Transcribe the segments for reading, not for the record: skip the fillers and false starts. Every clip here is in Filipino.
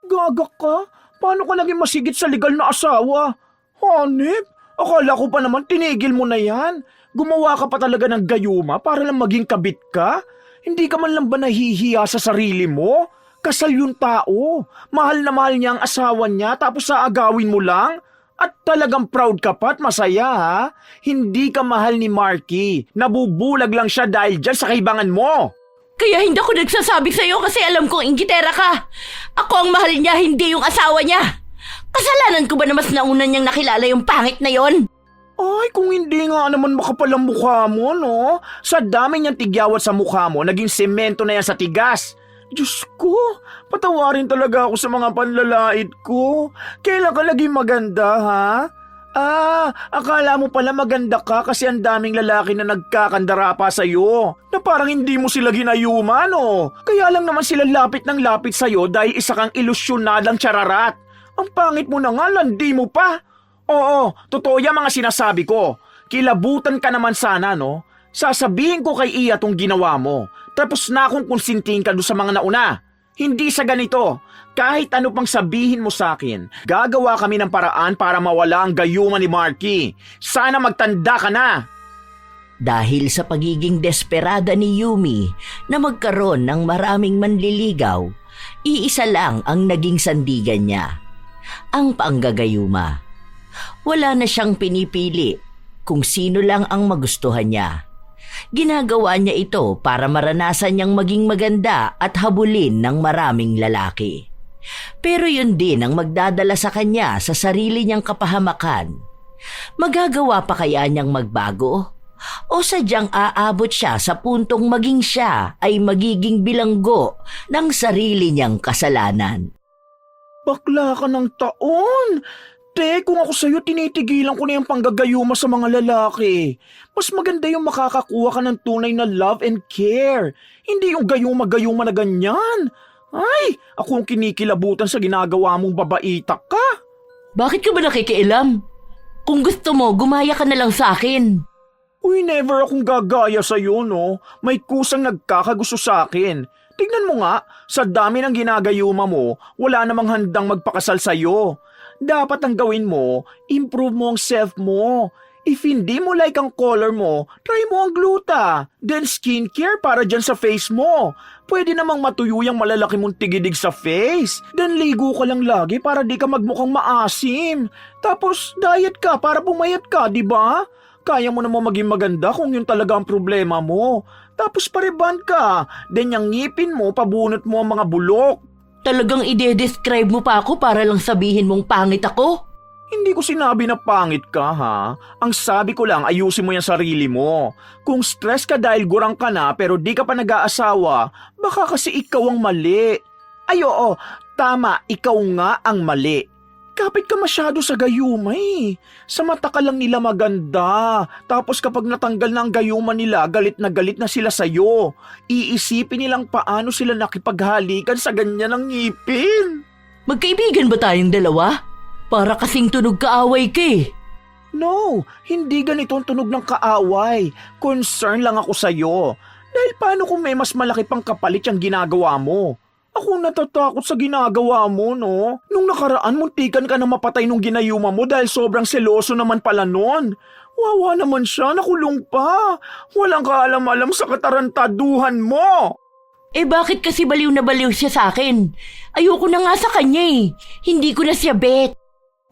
Gaga ka? Paano ka naging masigit sa legal na asawa? Hanip, akala ko pa naman tinigil mo na yan. Gumawa ka pa talaga ng gayuma para lang maging kabit ka? Hindi ka man lang ba nahihiya sa sarili mo? Kasal yung tao. Mahal na mahal niya ang asawa niya tapos aagawin mo lang? At talagang proud ka pa at masaya ha? Hindi ka mahal ni Marky. Nabubulag lang siya dahil dyan sa kaibangan mo. Kaya hindi ako nagsasabi sa'yo kasi alam kong inggitera ka. Ako ang mahal niya, hindi yung asawa niya. Kasalanan ko ba na mas nauna niyang nakilala yung pangit na yon? Ay, kung hindi nga naman makapal ang mukha mo, no? Sa dami niyang tigyawat sa mukha mo, naging semento na yan sa tigas. Diyos ko, patawarin talaga ako sa mga panlalait ko. Kailan ka naging maganda, ha? Akala mo pala maganda ka kasi ang daming lalaki na nagkakandara pa sa'yo. Na parang hindi mo sila ginayuman, no? Kaya lang naman sila lapit ng lapit sa'yo dahil isa kang ilusyonadang chararat. Ang pangit mo na nga, landi mo pa. Oo, totoo yung mga sinasabi ko. Kilabutan ka naman sana, no? Sasabihin ko kay Iya tong ginawa mo. Tapos na akong konsinting ka doon sa mga nauna. Hindi sa ganito. Kahit ano pang sabihin mo sa akin, gagawa kami ng paraan para mawala ang gayuma ni Marky. Sana magtanda ka na. Dahil sa pagiging desperada ni Yumi na magkaroon ng maraming manliligaw, iisa lang ang naging sandigan niya. Ang panggagayuma. Wala na siyang pinipili kung sino lang ang magustuhan niya. Ginagawa niya ito para maranasan niyang maging maganda at habulin ng maraming lalaki. Pero yun din ang magdadala sa kanya sa sarili niyang kapahamakan. Magagawa pa kaya niyang magbago? O sadyang aabot siya sa puntong maging siya ay magiging bilanggo ng sarili niyang kasalanan? Bakla ka ng taon. Te, kung ako sa'yo, tinitigilan ko na yung panggagayuma sa mga lalaki. Mas maganda yung makakakuha ka ng tunay na love and care. Hindi yung gayuma-gayuma na ganyan. Ay, ako ang kinikilabutan sa ginagawa mong babaitak ka. Bakit ka ba nakikialam? Kung gusto mo, gumaya ka na lang sa akin. Uy, never akong gagaya sa'yo, no? May kusang nagkakagusto sa akin. Tignan mo nga, sa dami ng ginagayuma mo, wala namang handang magpakasal sa'yo. Dapat ang gawin mo, improve mo ang self mo. If hindi mo like ang color mo, try mo ang gluta. Then skincare para dyan sa face mo. Pwede namang matuyo yung malalaki mong tigidig sa face. Then ligo ka lang lagi para di ka magmukhang maasim. Tapos diet ka para pumayat ka, di ba? Kaya mo namang maging maganda kung yun talaga ang problema mo. Tapos pariban ka. Then yung ngipin mo, pabunot mo ang mga bulok. Talagang ide-describe mo pa ako para lang sabihin mong pangit ako? Hindi ko sinabi na pangit ka, ha? Ang sabi ko lang, ayusin mo yung sarili mo. Kung stress ka dahil gurang ka na pero di ka pa nag-aasawa, baka kasi ikaw ang mali. Ay oo, tama, ikaw nga ang mali. Kapit ka masyado sa gayuma eh. Sa mata ka lang nila maganda. Tapos kapag natanggal na ang gayuma nila, galit na sila sa'yo. Iisipin nilang paano sila nakipaghalikan sa ganyan ng ngipin. Magkaibigan ba tayong dalawa? Para kasing tunog kaaway ka eh. No, hindi ganito ang tunog ng kaaway. Concern lang ako sa'yo. Dahil paano kung may mas malaki pang kapalit yung ginagawa mo? Ako natatakot sa ginagawa mo, no? Nung nakaraan, muntikan ka na mapatay nung ginayuma mo dahil sobrang seloso naman pala nun. Wawa naman siya, nakulong pa. Walang kaalam-alam sa katarantaduhan mo. Eh bakit kasi baliw na baliw siya sa akin? Ayoko na nga sa kanya eh. Hindi ko na siya bet.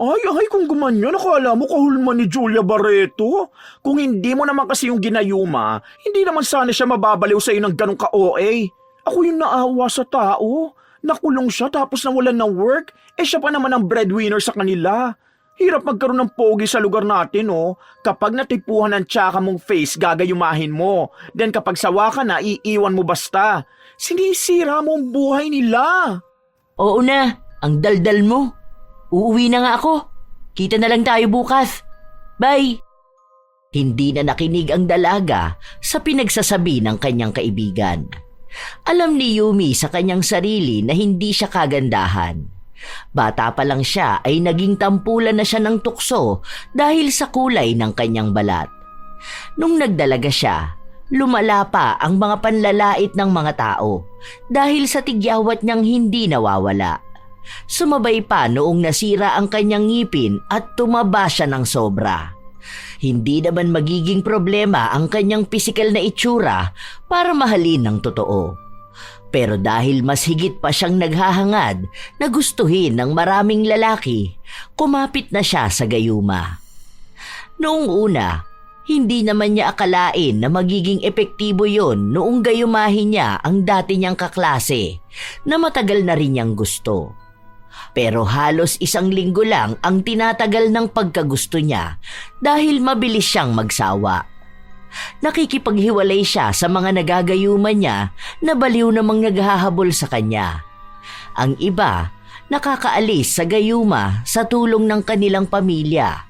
Ay, kung gumanyan, nakala mo kahulman ni Julia Barreto. Kung hindi mo naman kasi yung ginayuma, hindi naman sana siya mababaliw sa'yo ng ganong ka-OA. Ako yung naawa sa tao. Nakulong siya tapos nawalan ng work. Siya pa naman ang breadwinner sa kanila. Hirap magkaroon ng pogi sa lugar natin, oh. Kapag natipuhan ng tsaka mong face, gagayumahin mo. Then kapag sawa ka na, iiwan mo basta. Sinisira mo ang buhay nila. Oo na, ang daldal mo. Uuwi na nga ako. Kita na lang tayo bukas. Bye! Hindi na nakinig ang dalaga sa pinagsasabi ng kanyang kaibigan. Alam ni Yumi sa kanyang sarili na hindi siya kagandahan. Bata pa lang siya ay naging tampulan na siya ng tukso dahil sa kulay ng kanyang balat. Nung nagdalaga siya, lumala pa ang mga panlalait ng mga tao dahil sa tigyawat niyang hindi nawawala. Sumabay pa noong nasira ang kanyang ngipin at tumaba siya ng sobra. Hindi naman magiging problema ang kanyang pisikal na itsura para mahalin ng totoo. Pero dahil mas higit pa siyang naghahangad na gustuhin ng maraming lalaki, kumapit na siya sa gayuma. Noong una, hindi naman niya akalain na magiging epektibo yon noong gayumahin niya ang dati niyang kaklase na matagal na rin niyang gusto. Pero halos 1 linggo lang ang tinatagal ng pagkagusto niya dahil mabilis siyang magsawa. Nakikipaghiwalay siya sa mga nagagayuman niya na baliw namang naghahabol sa kanya. Ang iba, nakakaalis sa gayuma sa tulong ng kanilang pamilya.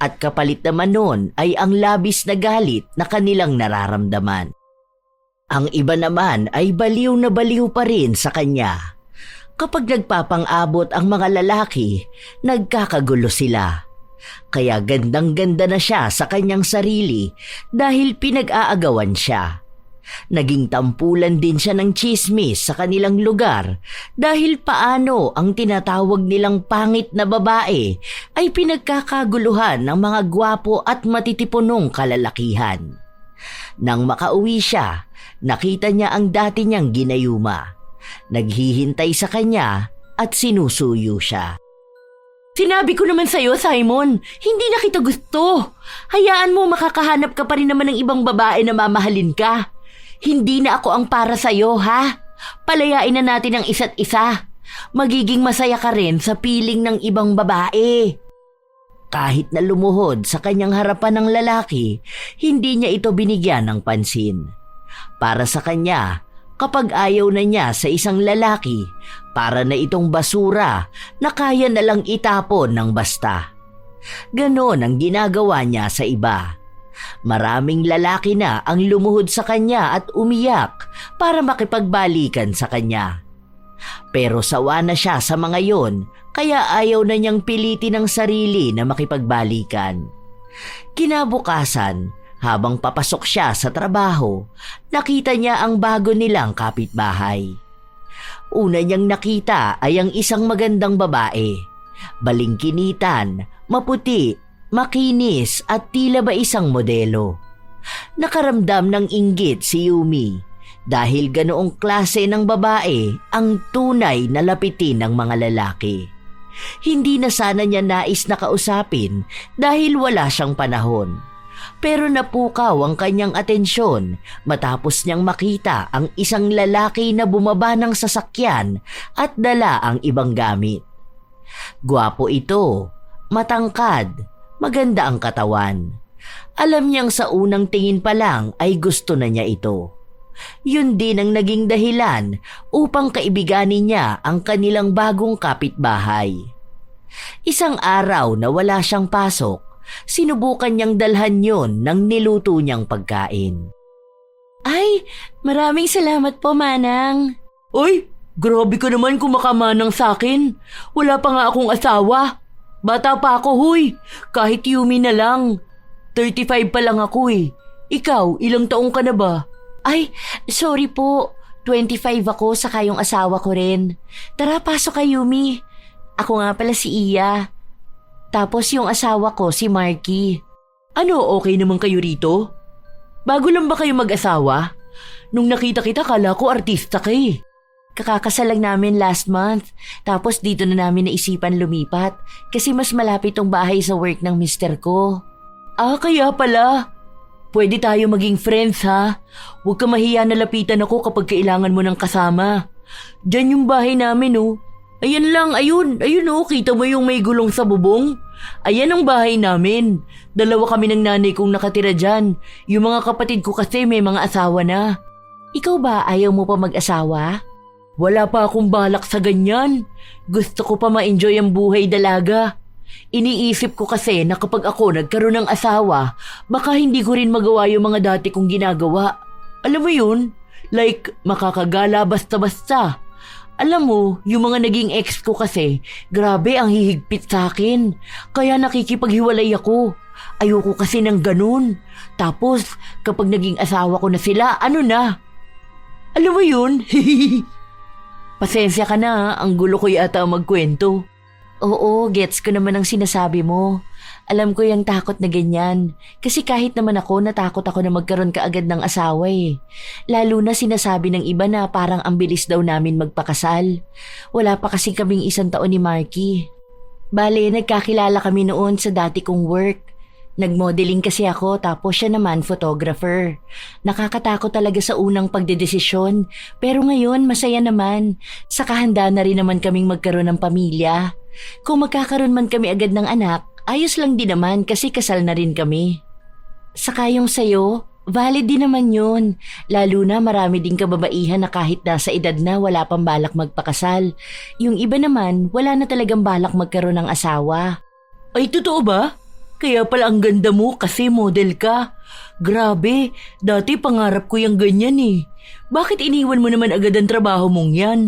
At kapalit naman nun ay ang labis na galit na kanilang nararamdaman. Ang iba naman ay baliw na baliw pa rin sa kanya. Kapag nagpapang-abot ang mga lalaki, nagkakagulo sila. Kaya gandang-ganda na siya sa kanyang sarili dahil pinag-aagawan siya. Naging tampulan din siya ng tsismis sa kanilang lugar dahil paano ang tinatawag nilang pangit na babae ay pinagkakaguluhan ng mga gwapo at matitipunong kalalakihan. Nang makauwi siya, nakita niya ang dati niyang ginayuma. Naghihintay sa kanya at sinusuyo siya. Sinabi ko naman sa'yo, Simon, hindi na kita gusto. Hayaan mo, makakahanap ka pa rin naman ng ibang babae na mamahalin ka. Hindi na ako ang para sa'yo, ha? Palayain na natin ang isa't isa. Magiging masaya ka rin sa piling ng ibang babae. Kahit na lumuhod sa kanyang harapan ng lalaki, hindi niya ito binigyan ng pansin. Para sa kanya, kapag ayaw na niya sa isang lalaki, para na itong basura na kaya na lang itapon ng basta. Ganon ang ginagawa niya sa iba. Maraming lalaki na ang lumuhod sa kanya at umiyak para makipagbalikan sa kanya. Pero sawa na siya sa mga yon, kaya ayaw na niyang pilitin ang sarili na makipagbalikan. Kinabukasan, habang papasok siya sa trabaho, nakita niya ang bago nilang kapitbahay. Una niyang nakita ay ang isang magandang babae. Balingkinitan, maputi, makinis at tila ba isang modelo. Nakaramdam ng inggit si Yumi dahil ganoong klase ng babae ang tunay na lapitin ng mga lalaki. Hindi na sana niya nais na kausapin dahil wala siyang panahon. Pero napukaw ang kanyang atensyon matapos niyang makita ang isang lalaki na bumaba ng sasakyan at dala ang ibang gamit. Gwapo ito, matangkad, maganda ang katawan. Alam niyang sa unang tingin pa lang ay gusto na niya ito. Yun din ang naging dahilan upang kaibiganin niya ang kanilang bagong kapitbahay. Isang araw na wala siyang pasok, sinubukan niyang dalhan yon ng niluto niyang pagkain. Ay, maraming salamat po, Manang. Oy, grabe ka naman kumakamanang sa akin. Wala pa nga akong asawa. Bata pa ako, huy. Kahit Yumi na lang. 35 pa lang ako eh. Ikaw, ilang taong ka na ba? Ay, sorry po. 25 ako saka yung asawa ko rin. Tara, pasok kay Yumi. Ako nga pala si Iya. Tapos yung asawa ko si Marky. Ano, okay naman kayo rito? Bago lang ba kayo mag-asawa? Nung nakita kita, kala ko artista ka eh. Kakakasal lang namin last month. Tapos dito na namin naisipan lumipat kasi mas malapit tong bahay sa work ng mister ko. Ah, kaya pala. Pwede tayo maging friends ha. Huwag ka mahiya na lapitan ako kapag kailangan mo ng kasama. Diyan yung bahay namin oh. Ayan lang, ayun oh, kita mo yung may gulong sa bubong? Ayan ang bahay namin. 2 kami ng nanay kong nakatira dyan. Yung mga kapatid ko kasi may mga asawa na. Ikaw ba ayaw mo pa mag-asawa? Wala pa akong balak sa ganyan. Gusto ko pa ma-enjoy ang buhay dalaga. Iniisip ko kasi na kapag ako nagkaroon ng asawa, baka hindi ko rin magawa yung mga dati kong ginagawa. Alam mo yun? Like, makakagala basta-basta. Alam mo, yung mga naging ex ko kasi, grabe ang hihigpit sa akin. Kaya nakikipaghiwalay ako. Ayoko kasi ng ganun. Tapos, kapag naging asawa ko na sila, ano na? Alam mo yun? Pasensya ka na, ang gulo ko yata magkwento. Oo, gets ko naman ang sinasabi mo. Alam ko yung takot na ganyan. Kasi kahit naman ako, natakot ako na magkaroon kaagad ng asawa eh. Lalo na sinasabi ng iba na parang ang bilis daw namin magpakasal. Wala pa kasi kaming 1 taon ni Marky. Bale, nagkakilala kami noon sa dati kong work. Nagmodeling kasi ako tapos siya naman photographer. Nakakatakot talaga sa unang pagdedesisyon. Pero ngayon, masaya naman. Saka handa na rin naman kaming magkaroon ng pamilya. Kung magkakaroon man kami agad ng anak, ayos lang din naman kasi kasal na rin kami. Saka yung sayo, valid din naman yun. Lalo na marami din kababaihan na kahit nasa edad na wala pang balak magpakasal. Yung iba naman, wala na talagang balak magkaroon ng asawa. Ay, totoo ba? Kaya pala ang ganda mo kasi model ka. Grabe, dati pangarap ko yung ganyan eh. Bakit iniwan mo naman agad ang trabaho mong yan?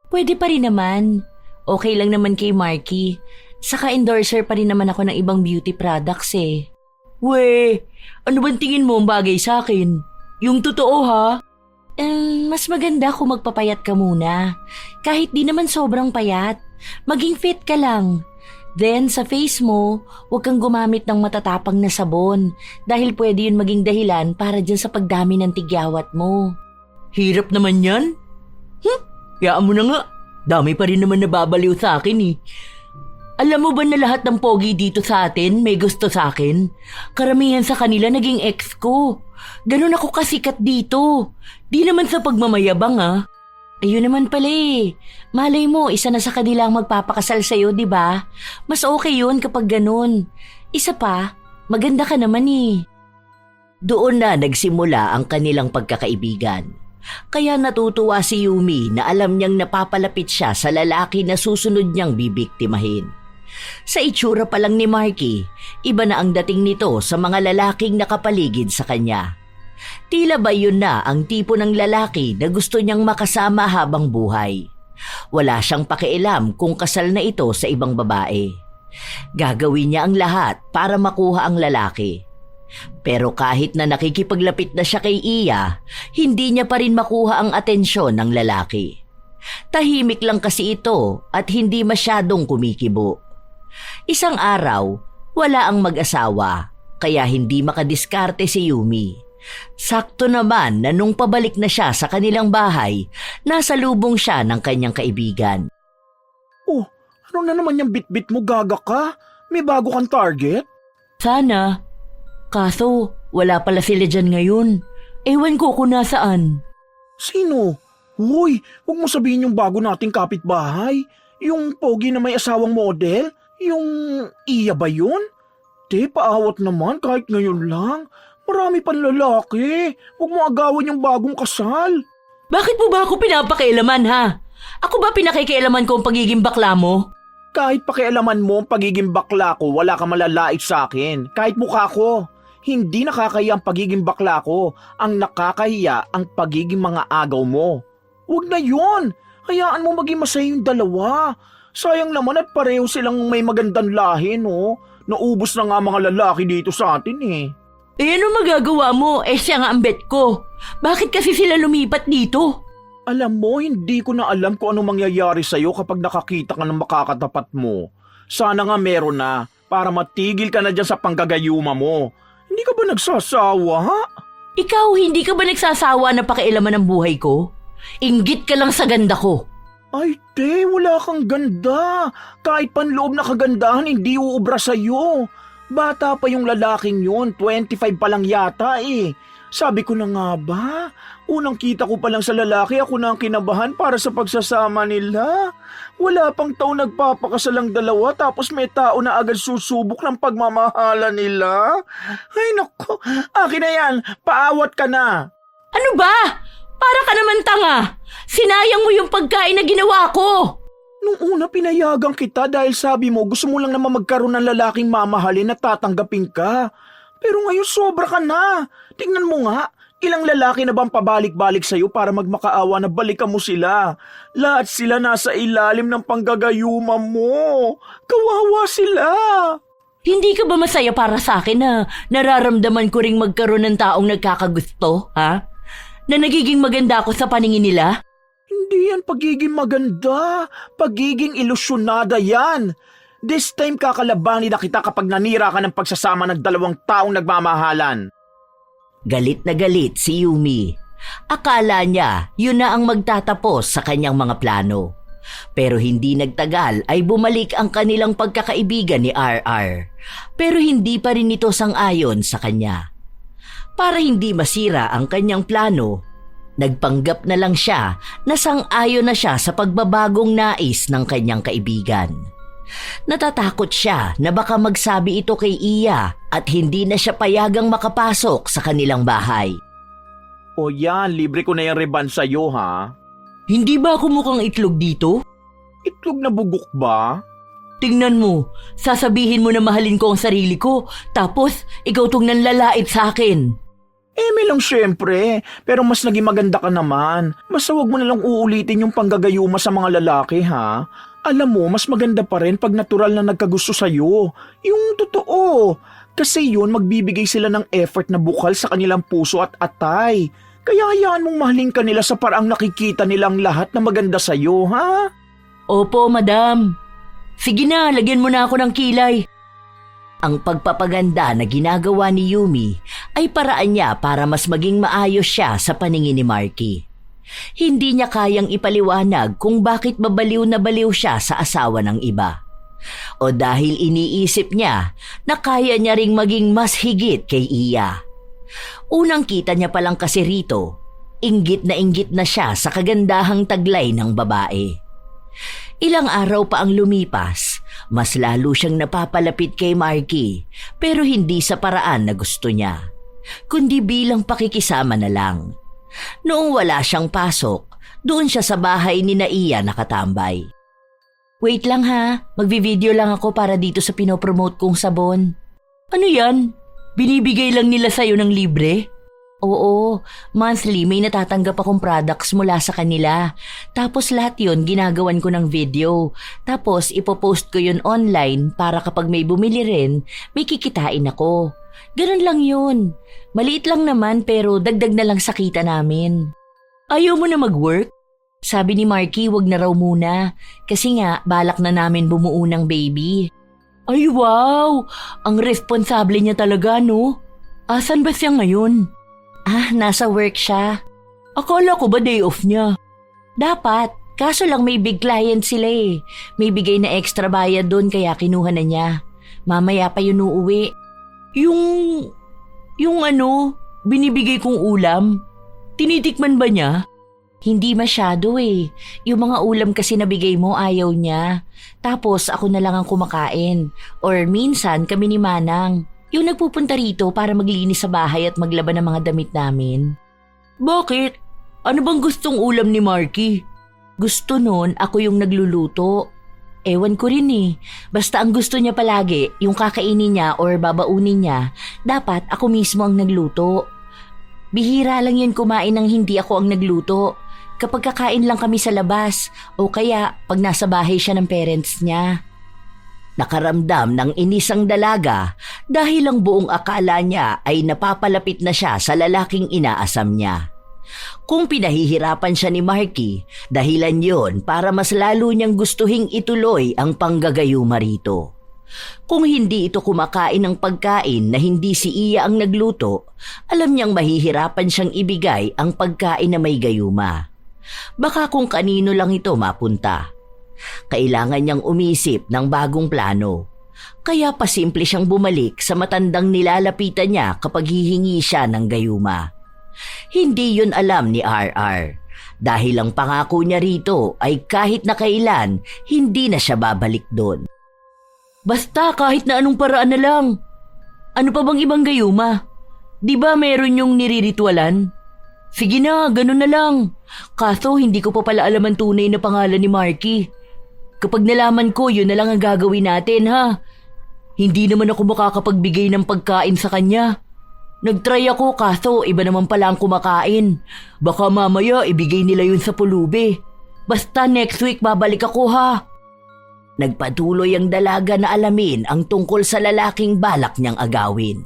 Pwede pa rin naman. Okay lang naman kay Marky. Saka endorser pa rin naman ako ng ibang beauty products eh. We, ano bang tingin mo ang bagay sa akin? Yung totoo ha? Mas maganda kung magpapayat ka muna. Kahit di naman sobrang payat. Maging fit ka lang. Then sa face mo, huwag kang gumamit ng matatapang na sabon dahil pwede yun maging dahilan para dyan sa pagdami ng tigyawat mo. Hirap naman yan? Yaan mo na nga. Dami pa rin naman nababaliw sa akin eh. Alam mo ba na lahat ng pogi dito sa atin may gusto sa akin? Karamihan sa kanila naging ex ko. Ganun ako kasikat dito. Di naman sa pagmamayabang ah. Ayun naman pala eh. Malay mo, isa na sa kanila ang magpapakasal sa'yo, di ba? Mas okay yun kapag ganun. Isa pa, maganda ka naman eh. Doon na nagsimula ang kanilang pagkakaibigan. Kaya natutuwa si Yumi na alam niyang napapalapit siya sa lalaki na susunod niyang bibiktimahin. Sa itsura pa lang ni Marky, iba na ang dating nito sa mga lalaking nakapaligid sa kanya. Tila ba yun na ang tipo ng lalaki na gusto niyang makasama habang buhay. Wala siyang pakialam kung kasal na ito sa ibang babae. Gagawin niya ang lahat para makuha ang lalaki. Pero kahit na nakikipaglapit na siya kay Iya, hindi niya pa rin makuha ang atensyon ng lalaki. Tahimik lang kasi ito at hindi masyadong kumikibo. Isang araw, wala ang mag-asawa, kaya hindi makadiskarte si Yumi. Sakto naman na nung pabalik na siya sa kanilang bahay, nasa lubong siya ng kanyang kaibigan. Oh, ano na naman yung bit-bit mo, gaga ka? May bago kang target? Sana. Kaso, wala pala sila dyan ngayon. Ewan ko kung nasaan. Sino? Uy, huwag mo sabihin yung bago nating kapitbahay. Yung pogi na may asawang model? Yung Iya ba yun? Te, paawat naman kahit ngayon lang. Marami pang lalaki. Huwag mo agawan yung bagong kasal. Bakit mo ba ako pinapakialaman ha? Ako ba pinakikialaman ko ang pagiging bakla mo? Kahit pakialaman mo ang pagiging bakla ko, wala ka malalait sa akin. Kahit mukha ko. Hindi nakakahiya ang pagiging bakla ko. Ang nakakahiya ang pagiging mga agaw mo. Huwag na yun. Hayaan mo maging masaya yung dalawa. Sayang naman at pareho silang may magandang lahi, no? Naubos na nga mga lalaki dito sa atin eh. Eh ano magagawa mo? Eh siya nga ang bet ko. Bakit kasi sila lumipat dito? Alam mo, hindi ko na alam kung anong mangyayari sa'yo kapag nakakita ka ng makakatapat mo. Sana nga meron na, para matigil ka na dyan sa panggagayuma mo. Hindi ka ba nagsasawa, ha? Ikaw, hindi ka ba nagsasawa na pakialaman ng buhay ko? Inggit ka lang sa ganda ko. Ay, te, wala kang ganda. Kahit panloob na kagandahan, hindi uubra sa'yo. Bata pa yung lalaking yun, 25 pa lang yata eh. Sabi ko na nga ba, unang kita ko pa lang sa lalaki, ako na ang kinabahan para sa pagsasama nila. Wala pang taon nagpapakasal ang dalawa tapos may tao na agad susubok ng pagmamahala nila. Ay naku, akin na yan, paawat ka na. Ano ba? Para ka naman tanga. Sinayang mo yung pagkain na ginawa ko. Nung una pinayagan kita dahil sabi mo gusto mo lang naman magkaroon ng lalaking mamahalin at tatanggapin ka. Pero ngayon sobra ka na. Tingnan mo nga, ilang lalaki na bang pabalik-balik sa'yo para magmakaawa na balikan mo sila. Lahat sila nasa ilalim ng panggagayuma mo. Kawawa sila. Hindi ka ba masaya para sa akin na nararamdaman ko ring magkaroon ng taong nagkakagusto, ha? Na nagiging maganda ako sa paningin nila? Hindi yan pagiging maganda. Pagiging ilusyonada yan. This time kakalabanin na kita kapag nanira ka ng pagsasama ng dalawang taong nagmamahalan. Galit na galit si Yumi. Akala niya yun na ang magtatapos sa kanyang mga plano. Pero hindi nagtagal ay bumalik ang kanilang pagkakaibigan ni RR. Pero hindi pa rin ito sang-ayon sa kanya. Para hindi masira ang kanyang plano, nagpanggap na lang siya na sang-ayon na siya sa pagbabagong nais ng kanyang kaibigan. Natatakot siya na baka magsabi ito kay Iya at hindi na siya payagang makapasok sa kanilang bahay. O yan, libre ko na yung reban sa'yo ha. Hindi ba ako mukhang itlog dito? Itlog na bugok ba? Tingnan mo, sasabihin mo na mahalin ko ang sarili ko, tapos ikaw tong nanlalait sa akin. Eme lang syempre, pero mas naging maganda ka naman. Basta wag mo nalang uulitin yung panggagayuma sa mga lalaki ha. Alam mo, mas maganda pa rin pag natural na nagkagusto sa'yo. Yung totoo. Kasi yun, magbibigay sila ng effort na bukal sa kanilang puso at atay. Kaya hayaan mong mahalin ka nila sa paraang nakikita nilang lahat na maganda sa'yo, ha? Opo, madam. Sige na, lagyan mo na ako ng kilay. Ang pagpapaganda na ginagawa ni Yumi ay paraan niya para mas maging maayos siya sa paningin ni Marky. Hindi niya kayang ipaliwanag kung bakit babaliw na baliw siya sa asawa ng iba. O dahil iniisip niya na kaya niya ring maging mas higit kay Iya. Unang kita niya palang kasi rito, inggit na siya sa kagandahang taglay ng babae. Ilang araw pa ang lumipas, mas lalo siyang napapalapit kay Marky pero hindi sa paraan na gusto niya, kundi bilang pakikisama na lang. Noong wala siyang pasok, doon siya sa bahay ni Iya nakatambay. Wait lang ha, magvi-video lang ako para dito sa pinopromote kong sabon. Ano yan? Binibigay lang nila sa'yo ng libre? Oo, monthly may natatanggap akong products mula sa kanila. Tapos lahat yun ginagawan ko ng video. Tapos ipopost ko yun online para kapag may bumili rin, may kikitain ako. Ganun lang yun. Maliit lang naman pero dagdag na lang sa kita namin. Ayaw mo na mag-work? Sabi ni Marky wag na raw muna kasi nga balak na namin bumuo ng baby. Ay wow! Ang responsable niya talaga no? Asan ba siya ngayon? Nasa work siya. Akala ko ba day off niya? Dapat, kaso lang may big client sila eh. May bigay na extra bayad doon kaya kinuha na niya. Mamaya pa yun uuwi. Yung binibigay kong ulam, tinitikman ba niya? Hindi masyado eh. Yung mga ulam kasi nabigay mo ayaw niya. Tapos ako na lang ang kumakain. Or minsan kami ni Manang. Yung nagpupunta rito para maglinis sa bahay at maglaban ng mga damit namin. Bakit? Ano bang gustong ulam ni Marky? Gusto nun ako yung nagluluto. Ewan ko rin eh. Basta ang gusto niya palagi, yung kakainin niya or babaunin niya, dapat ako mismo ang nagluto. Bihira lang yun kumain ng hindi ako ang nagluto. Kapag kakain lang kami sa labas o kaya pag nasa bahay siya ng parents niya. Nakaramdam ng inisang dalaga dahil ang buong akala niya ay napapalapit na siya sa lalaking inaasam niya. Kung pinahihirapan siya ni Marky, dahilan yon para mas lalo niyang gustuhing ituloy ang panggagayuma rito. Kung hindi ito kumakain ng pagkain na hindi si Iya ang nagluto, alam niyang mahihirapan siyang ibigay ang pagkain na may gayuma. Baka kung kanino lang ito mapunta. Kailangan niyang umisip ng bagong plano. Kaya pasimple siyang bumalik sa matandang nilalapitan niya kapag hihingi siya ng gayuma. Hindi yun alam ni RR. Dahil ang pangako niya rito ay kahit na kailan, hindi na siya babalik doon. Basta kahit na anong paraan na lang. Ano pa bang ibang gayuma? Di ba meron yung niriritwalan? Sige na, ganun na lang. Kaso hindi ko pa pala alam ang tunay na pangalan ni Marky. Kapag nalaman ko, yun na lang ang gagawin natin ha. Hindi naman ako makakapagbigay ng pagkain sa kanya. Nagtry ako kaso iba naman pala ang kumakain. Baka mamaya ibigay nila yun sa pulubi. Basta next week babalik ako ha. Nagpatuloy ang dalaga na alamin ang tungkol sa lalaking balak niyang agawin.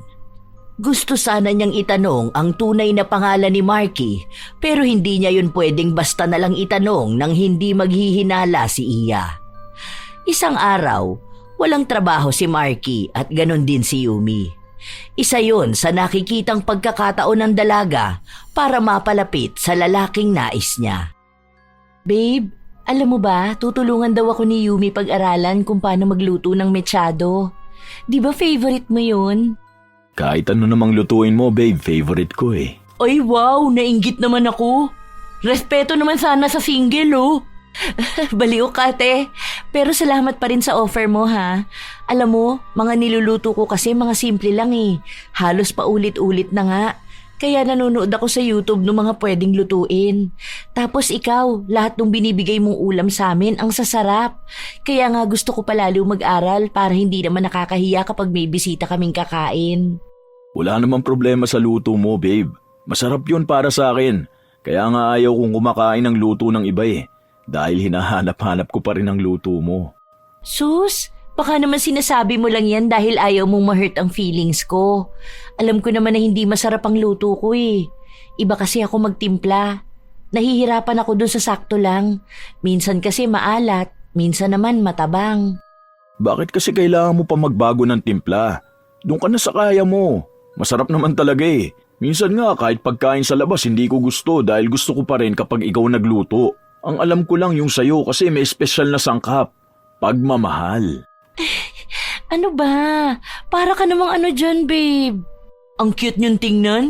Gusto sana niyang itanong ang tunay na pangalan ni Marky pero hindi niya yun pwedeng basta na lang itanong nang hindi maghihinala si Iya. Isang araw, walang trabaho si Marky at ganon din si Yumi. Isa yun sa nakikitang pagkakataon ng dalaga para mapalapit sa lalaking nais niya. Babe, alam mo ba, tutulungan daw ako ni Yumi pag-aralan kung paano magluto ng mechado. Di ba favorite mo yun? Kahit ano namang lutuin mo, babe, favorite ko eh. Ay wow, nainggit naman ako. Respeto naman sana sa single, oh. Baliw ka, te. Pero salamat pa rin sa offer mo, ha. Alam mo, mga niluluto ko kasi mga simple lang eh. Halos paulit-ulit na nga. Kaya nanonood ako sa YouTube ng mga pwedeng lutuin. Tapos ikaw, lahat ng binibigay mong ulam sa amin ang sasarap. Kaya nga gusto ko palalo mag-aral para hindi naman nakakahiya kapag may bisita kaming kakain. Wala namang problema sa luto mo, babe. Masarap yun para sa akin. Kaya nga ayaw kong kumakain ng luto ng iba eh. Dahil hinahanap-hanap ko pa rin ang luto mo. Sus, baka naman sinasabi mo lang yan dahil ayaw mong ma-hurt ang feelings ko. Alam ko naman na hindi masarap ang luto ko eh. Iba kasi ako magtimpla. Nahihirapan ako dun sa sakto lang. Minsan kasi maalat, minsan naman matabang. Bakit kasi kailangan mo pa magbago ng timpla? Doon ka na sa kaya mo. Masarap naman talaga eh. Minsan nga kahit pagkain sa labas hindi ko gusto dahil gusto ko pa rin kapag ikaw nagluto. Ang alam ko lang yung sayo kasi may espesyal na sangkap. Pagmamahal. Ano ba? Para ka namang ano dyan, babe. Ang cute niyong tingnan.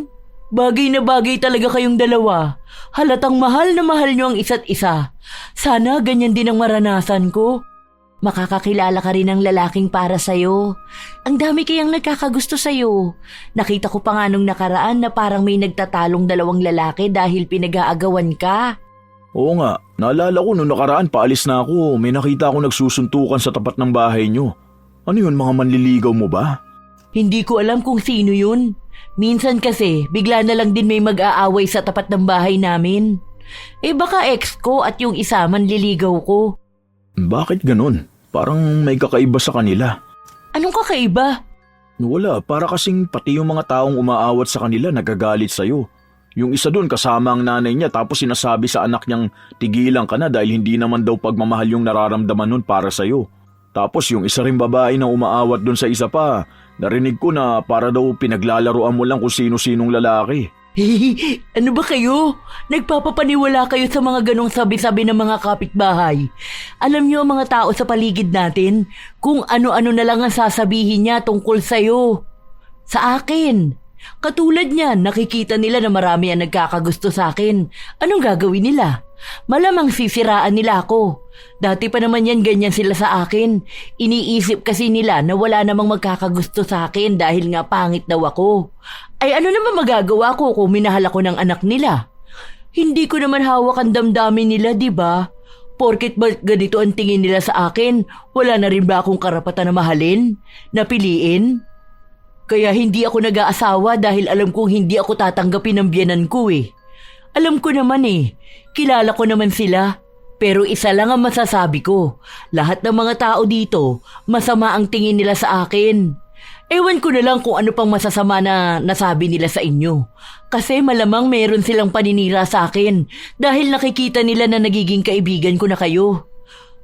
Bagay na bagay talaga kayong dalawa. Halatang mahal na mahal niyo ang isa't isa. Sana ganyan din ang maranasan ko. Makakakilala ka rin ng lalaking para sa'yo. Ang dami kayang nagkakagusto sa'yo. Nakita ko pa nga nung nakaraan na parang may nagtatalong dalawang lalaki dahil pinag-aagawan ka. Oo nga, naalala ko nung nakaraan paalis na ako. May nakita ako nagsusuntukan sa tapat ng bahay niyo. Ano yun, mga manliligaw mo ba? Hindi ko alam kung sino yun. Minsan kasi, bigla na lang din may mag-aaway sa tapat ng bahay namin. Eh baka ex ko at yung isa manliligaw ko. Bakit ganun? Parang may kakaiba sa kanila. Anong kakaiba? Wala, para kasing pati yung mga taong umaawat sa kanila nagagalit sa'yo. Yung isa dun kasama ang nanay niya tapos sinasabi sa anak niyang tigilan ka na dahil hindi naman daw pagmamahal yung nararamdaman nun para sa'yo. Tapos yung isa ring babae na umaawat dun sa isa pa, narinig ko na para daw pinaglalaroan mo lang kung sino-sinong lalaki. Ano ba kayo? Nagpapapaniwala kayo sa mga ganong sabi-sabi ng mga kapitbahay. Alam niyo ang mga tao sa paligid natin kung ano-ano na lang ang sasabihin niya tungkol sa'yo. Sa akin. Katulad niyan, nakikita nila na marami ang nagkakagusto sa akin. Anong gagawin nila? Malamang sisiraan nila ako. Dati pa naman yan ganyan sila sa akin. Iniisip kasi nila na wala namang magkakagusto sa akin dahil nga pangit daw ako. Ay ano naman magagawa ko kung minahal ako ng anak nila? Hindi ko naman hawak ang damdamin nila, di ba? Porket ba ganito ang tingin nila sa akin, wala na rin ba akong karapatan na mahalin? Napiliin? Kaya hindi ako nag-aasawa dahil alam kong hindi ako tatanggapin ng biyenan ko eh. Alam ko naman eh, kilala ko naman sila. Pero isa lang ang masasabi ko, lahat ng mga tao dito, masama ang tingin nila sa akin. Ewan ko na lang kung ano pang masasama na nasabi nila sa inyo. Kasi malamang meron silang paninira sa akin dahil nakikita nila na nagiging kaibigan ko na kayo.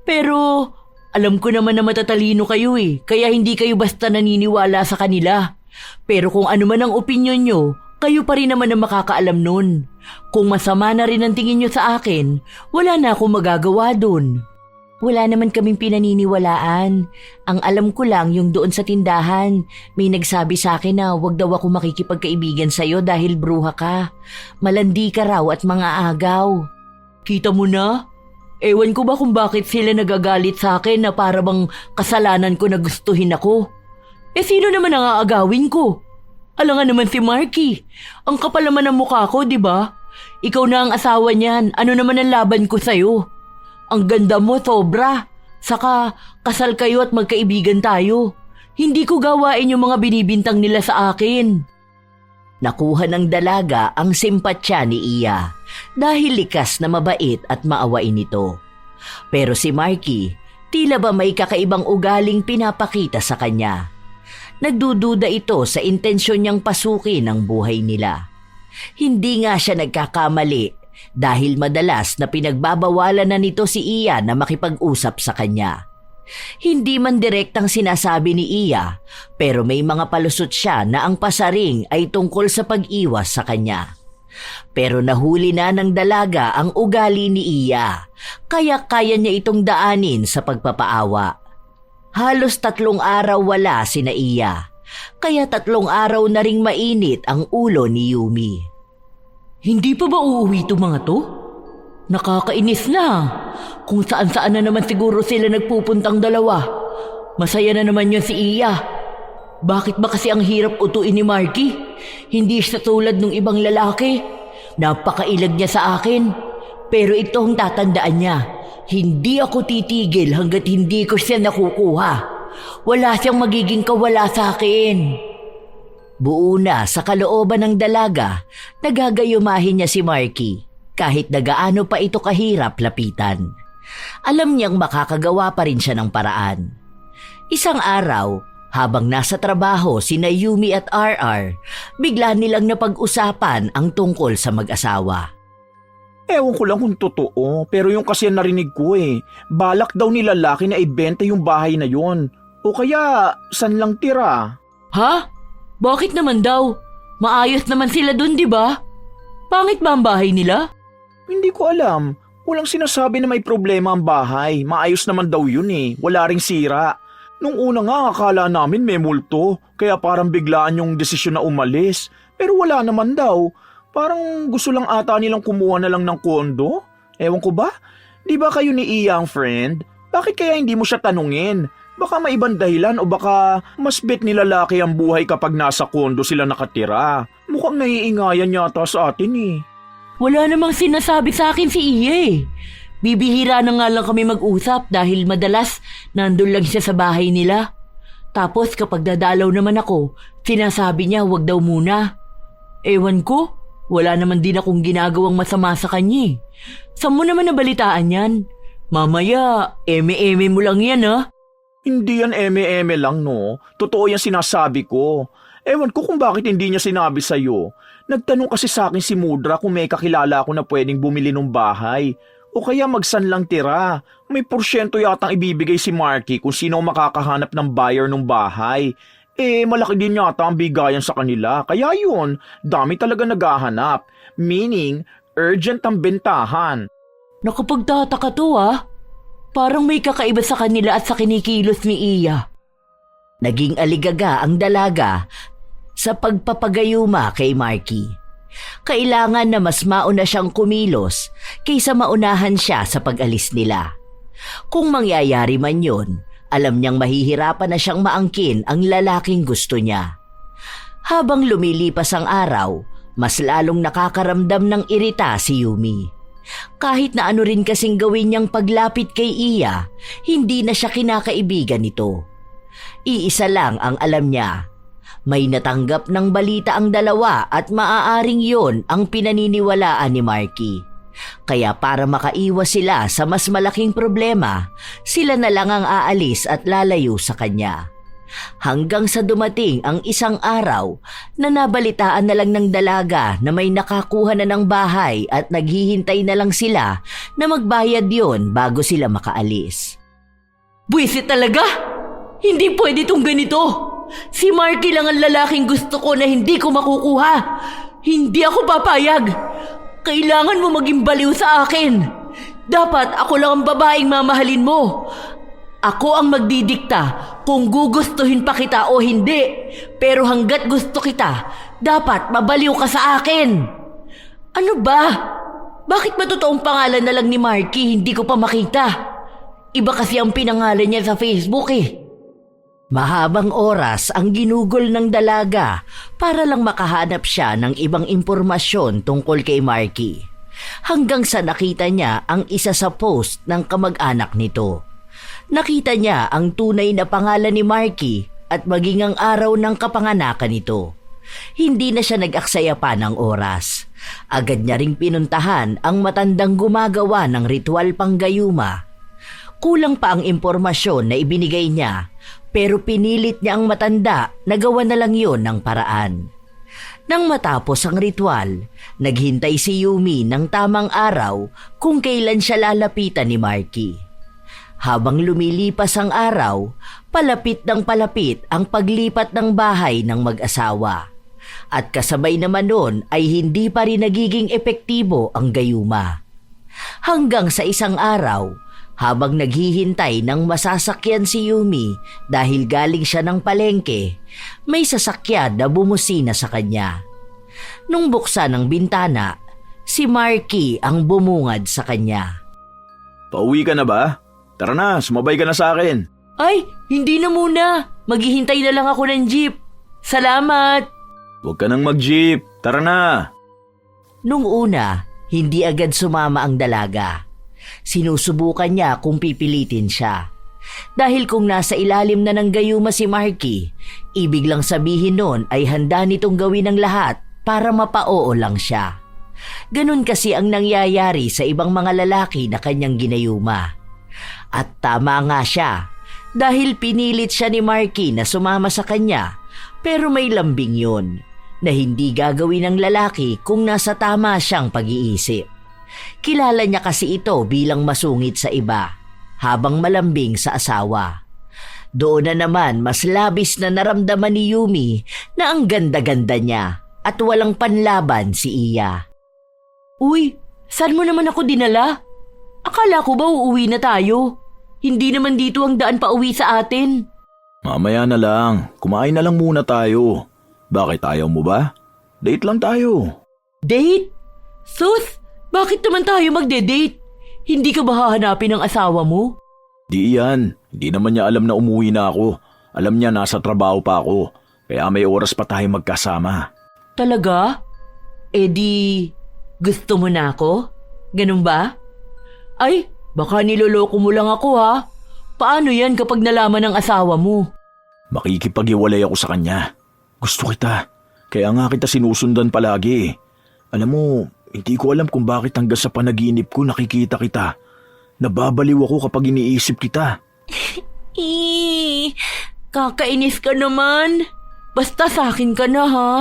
Pero alam ko naman na matatalino kayo eh, kaya hindi kayo basta naniniwala sa kanila. Pero kung ano man ang opinyon nyo, kayo pa rin naman ang makakaalam nun. Kung masama na rin ang tingin nyo sa akin, wala na akong magagawa dun. Wala naman kaming pinaniniwalaan. Ang alam ko lang yung doon sa tindahan. May nagsabi sa akin na wag daw ako makikipagkaibigan sa'yo dahil bruha ka. Malandi ka raw at mga agaw. Kita mo na? Ewan ko ba kung bakit sila nagagalit sa akin na para bang kasalanan ko na gustuhin ako. Eh sino naman ang aagawin ko? Alangan naman si Marky. Ang kapal naman ng mukha ko, di ba? Ikaw na ang asawa niyan. Ano naman ang laban ko sa'yo? Ang ganda mo, sobra. Saka, kasal kayo at magkaibigan tayo. Hindi ko gawain yung mga binibintang nila sa akin. Nakuha ng dalaga ang simpatya ni Iya dahil likas na mabait at maawain ito. Pero si Marky, tila ba may kakaibang ugaling pinapakita sa kanya. nagdududa ito sa intensyon niyang pasukin ang buhay nila. Hindi nga siya nagkakamali dahil madalas na pinagbabawalan na nito si Iya na makipag-usap sa kanya. Hindi man direktang sinasabi ni Iya, pero may mga palusot siya na ang pasaring ay tungkol sa pag-iwas sa kanya. Pero nahuli na ng dalaga ang ugali ni Iya, kaya kaya niya itong daanin sa pagpapaawa. Halos 3 araw wala sina Iya, kaya 3 araw na ring mainit ang ulo ni Yumi. Hindi pa ba uuwi itong mga to? Nakakainis na. Kung saan-saan na naman siguro sila nagpupuntang dalawa. Masaya na naman yun si Iya. Bakit ba kasi ang hirap utuin ni Marky? Hindi siya tulad ng ibang lalaki. Napakailag niya sa akin. Pero ito ang tatandaan niya. Hindi ako titigil hanggat hindi ko siya nakukuha. Wala siyang magiging kawala sa akin. Buo na sa kalooban ng dalaga, nagagayumahin niya si Marky kahit na gaano pa ito kahirap lapitan. Alam niyang makakagawa pa rin siya ng paraan. Isang araw, habang nasa trabaho sina Yumi at RR, bigla nilang napag-usapan ang tungkol sa mag-asawa. Ewan ko lang kung totoo, pero yung kasi narinig ko balak daw ni lalaki na ibenta yung bahay na yon. O kaya, san lang tira? Ha? Bakit naman daw? Maayos naman sila dun, di ba? Pangit ba ang bahay nila? Hindi ko alam. Walang sinasabi na may problema ang bahay. Maayos naman daw yun Wala ring sira. Nung una nga akala namin may multo, kaya parang biglaan yung desisyon na umalis. Pero wala naman daw. Parang gusto lang ata nilang kumuha na lang ng kondo. Ewan ko ba? Di ba kayo ni Iya ang friend? Bakit kaya hindi mo siya tanungin? Baka may ibang dahilan o baka mas bet ni lalaki ang buhay kapag nasa kondo sila nakatira. Mukhang naiingayan yata sa atin Wala namang sinasabi sa akin si Iya Bibihira na nga lang kami mag-usap dahil madalas nandun lang siya sa bahay nila. Tapos kapag dadalaw naman ako, sinasabi niya wag daw muna. Ewan ko, wala naman din akong ginagawang masama sa kanya Saan mo naman nabalitaan yan? Mamaya, eme-eme mo lang yan Hindi yan eme-eme lang Totoo yan sinasabi ko. Ewan ko kung bakit hindi niya sinabi sa'yo. Nagtanong kasi sa akin si Mudra kung may kakilala ako na pwedeng bumili ng bahay. O kaya magsanlang tira. May porsyento yatang ibibigay si Marky kung sino makakahanap ng buyer ng bahay. Malaki din yata ang bigayan sa kanila. Kaya yun, dami talaga naghahanap. Meaning, urgent ang bentahan. Nakapagtataka to Parang may kakaiba sa kanila at sa kinikilos ni Iya. Naging aligaga ang dalaga sa pagpapagayuma kay Marky. Kailangan na mas mauna siyang kumilos kaysa maunahan siya sa pag-alis nila. Kung mangyayari man yun, alam niyang mahihirapan na siyang maangkin ang lalaking gusto niya. Habang lumilipas ang araw, mas lalong nakakaramdam ng irita si Yumi. Kahit na ano rin kasing gawin niyang paglapit kay Iya, hindi na siya kinakaibigan nito. Iisa lang ang alam niya. May natanggap ng balita ang dalawa at maaaring yon ang pinaniniwalaan ni Marky. Kaya para makaiwas sila sa mas malaking problema, sila na lang ang aalis at lalayo sa kanya. Hanggang sa dumating ang isang araw na nabalitaan na lang ng dalaga na may nakakuha na ng bahay at naghihintay na lang sila na magbayad yon bago sila makaalis. Buwisit talaga! Hindi pwede itong ganito! Si Marky lang ang lalaking gusto ko na hindi ko makukuha! Hindi ako papayag! Kailangan mo maging baliw sa akin! Dapat ako lang ang babaeng mamahalin mo! Ako ang magdidikta kung gugustuhin pa kita o hindi. Pero hanggat gusto kita, dapat mabaliw ka sa akin. Ano ba? Bakit ba totoong pangalan na lang ni Marky hindi ko pa makita? Iba kasi ang pinangalan niya sa Facebook Mahabang oras ang ginugol ng dalaga para lang makahanap siya ng ibang impormasyon tungkol kay Marky. Hanggang sa nakita niya ang isa sa post ng kamag-anak nito. Nakita niya ang tunay na pangalan ni Marky at maging ang araw ng kapanganakan nito. Hindi na siya nag-aksaya pa ng oras. Agad niya ring pinuntahan ang matandang gumagawa ng ritual panggayuma. Kulang pa ang impormasyon na ibinigay niya, pero pinilit niya ang matanda na gawa na lang yun ng paraan. Nang matapos ang ritual, naghintay si Yumi ng tamang araw kung kailan siya lalapitan ni Marky. Habang lumilipas ang araw, palapit ng palapit ang paglipat ng bahay ng mag-asawa. At kasabay naman nun ay hindi pa rin nagiging epektibo ang gayuma. Hanggang sa isang araw, habang naghihintay ng masasakyan si Yumi dahil galing siya ng palengke, may sasakyan na bumusina sa kanya. Nung buksan ang bintana, si Marky ang bumungad sa kanya. Pauwi ka na ba? Tara na, sumabay ka na sa akin. Ay, hindi na muna. Maghihintay na lang ako ng jeep. Salamat! Huwag ka nang mag-jeep. Tara na. Nung una, hindi agad sumama ang dalaga. Sinusubukan niya kung pipilitin siya. Dahil kung nasa ilalim na ng gayuma si Marky, ibig lang sabihin nun ay handa nitong gawin ang lahat para mapaoo lang siya. Ganun kasi ang nangyayari sa ibang mga lalaki na kanyang ginayuma. At tama nga siya, dahil pinilit siya ni Marky na sumama sa kanya, pero may lambing yun, na hindi gagawin ng lalaki kung nasa tama siyang pag-iisip. Kilala niya kasi ito bilang masungit sa iba, habang malambing sa asawa. Doon na naman mas labis na naramdaman ni Yumi na ang ganda-ganda niya at walang panlaban si Iya. Uy, saan mo naman ako dinala? Akala ko ba uuwi na tayo? Hindi naman dito ang daan pa uwi sa atin. Mamaya na lang. Kumain na lang muna tayo. Bakit ayaw mo ba? Date lang tayo. Date? Sus, bakit naman tayo magde-date? Hindi ka ba hahanapin ng asawa mo? Di yan. Hindi naman niya alam na umuwi na ako. Alam niya nasa trabaho pa ako. Kaya may oras pa tayo magkasama. Talaga? Eh di, gusto mo na ako? Ganun ba? Ay, baka niloloko mo lang ako ha. Paano yan kapag nalaman ng asawa mo? Makikipag-iwalay ako sa kanya. Gusto kita. Kaya nga kita sinusundan palagi. Alam mo, hindi ko alam kung bakit hanggang sa panaginip ko nakikita kita. Nababaliw ako kapag iniisip kita. Kakainis ka naman. Basta sa akin ka na ha.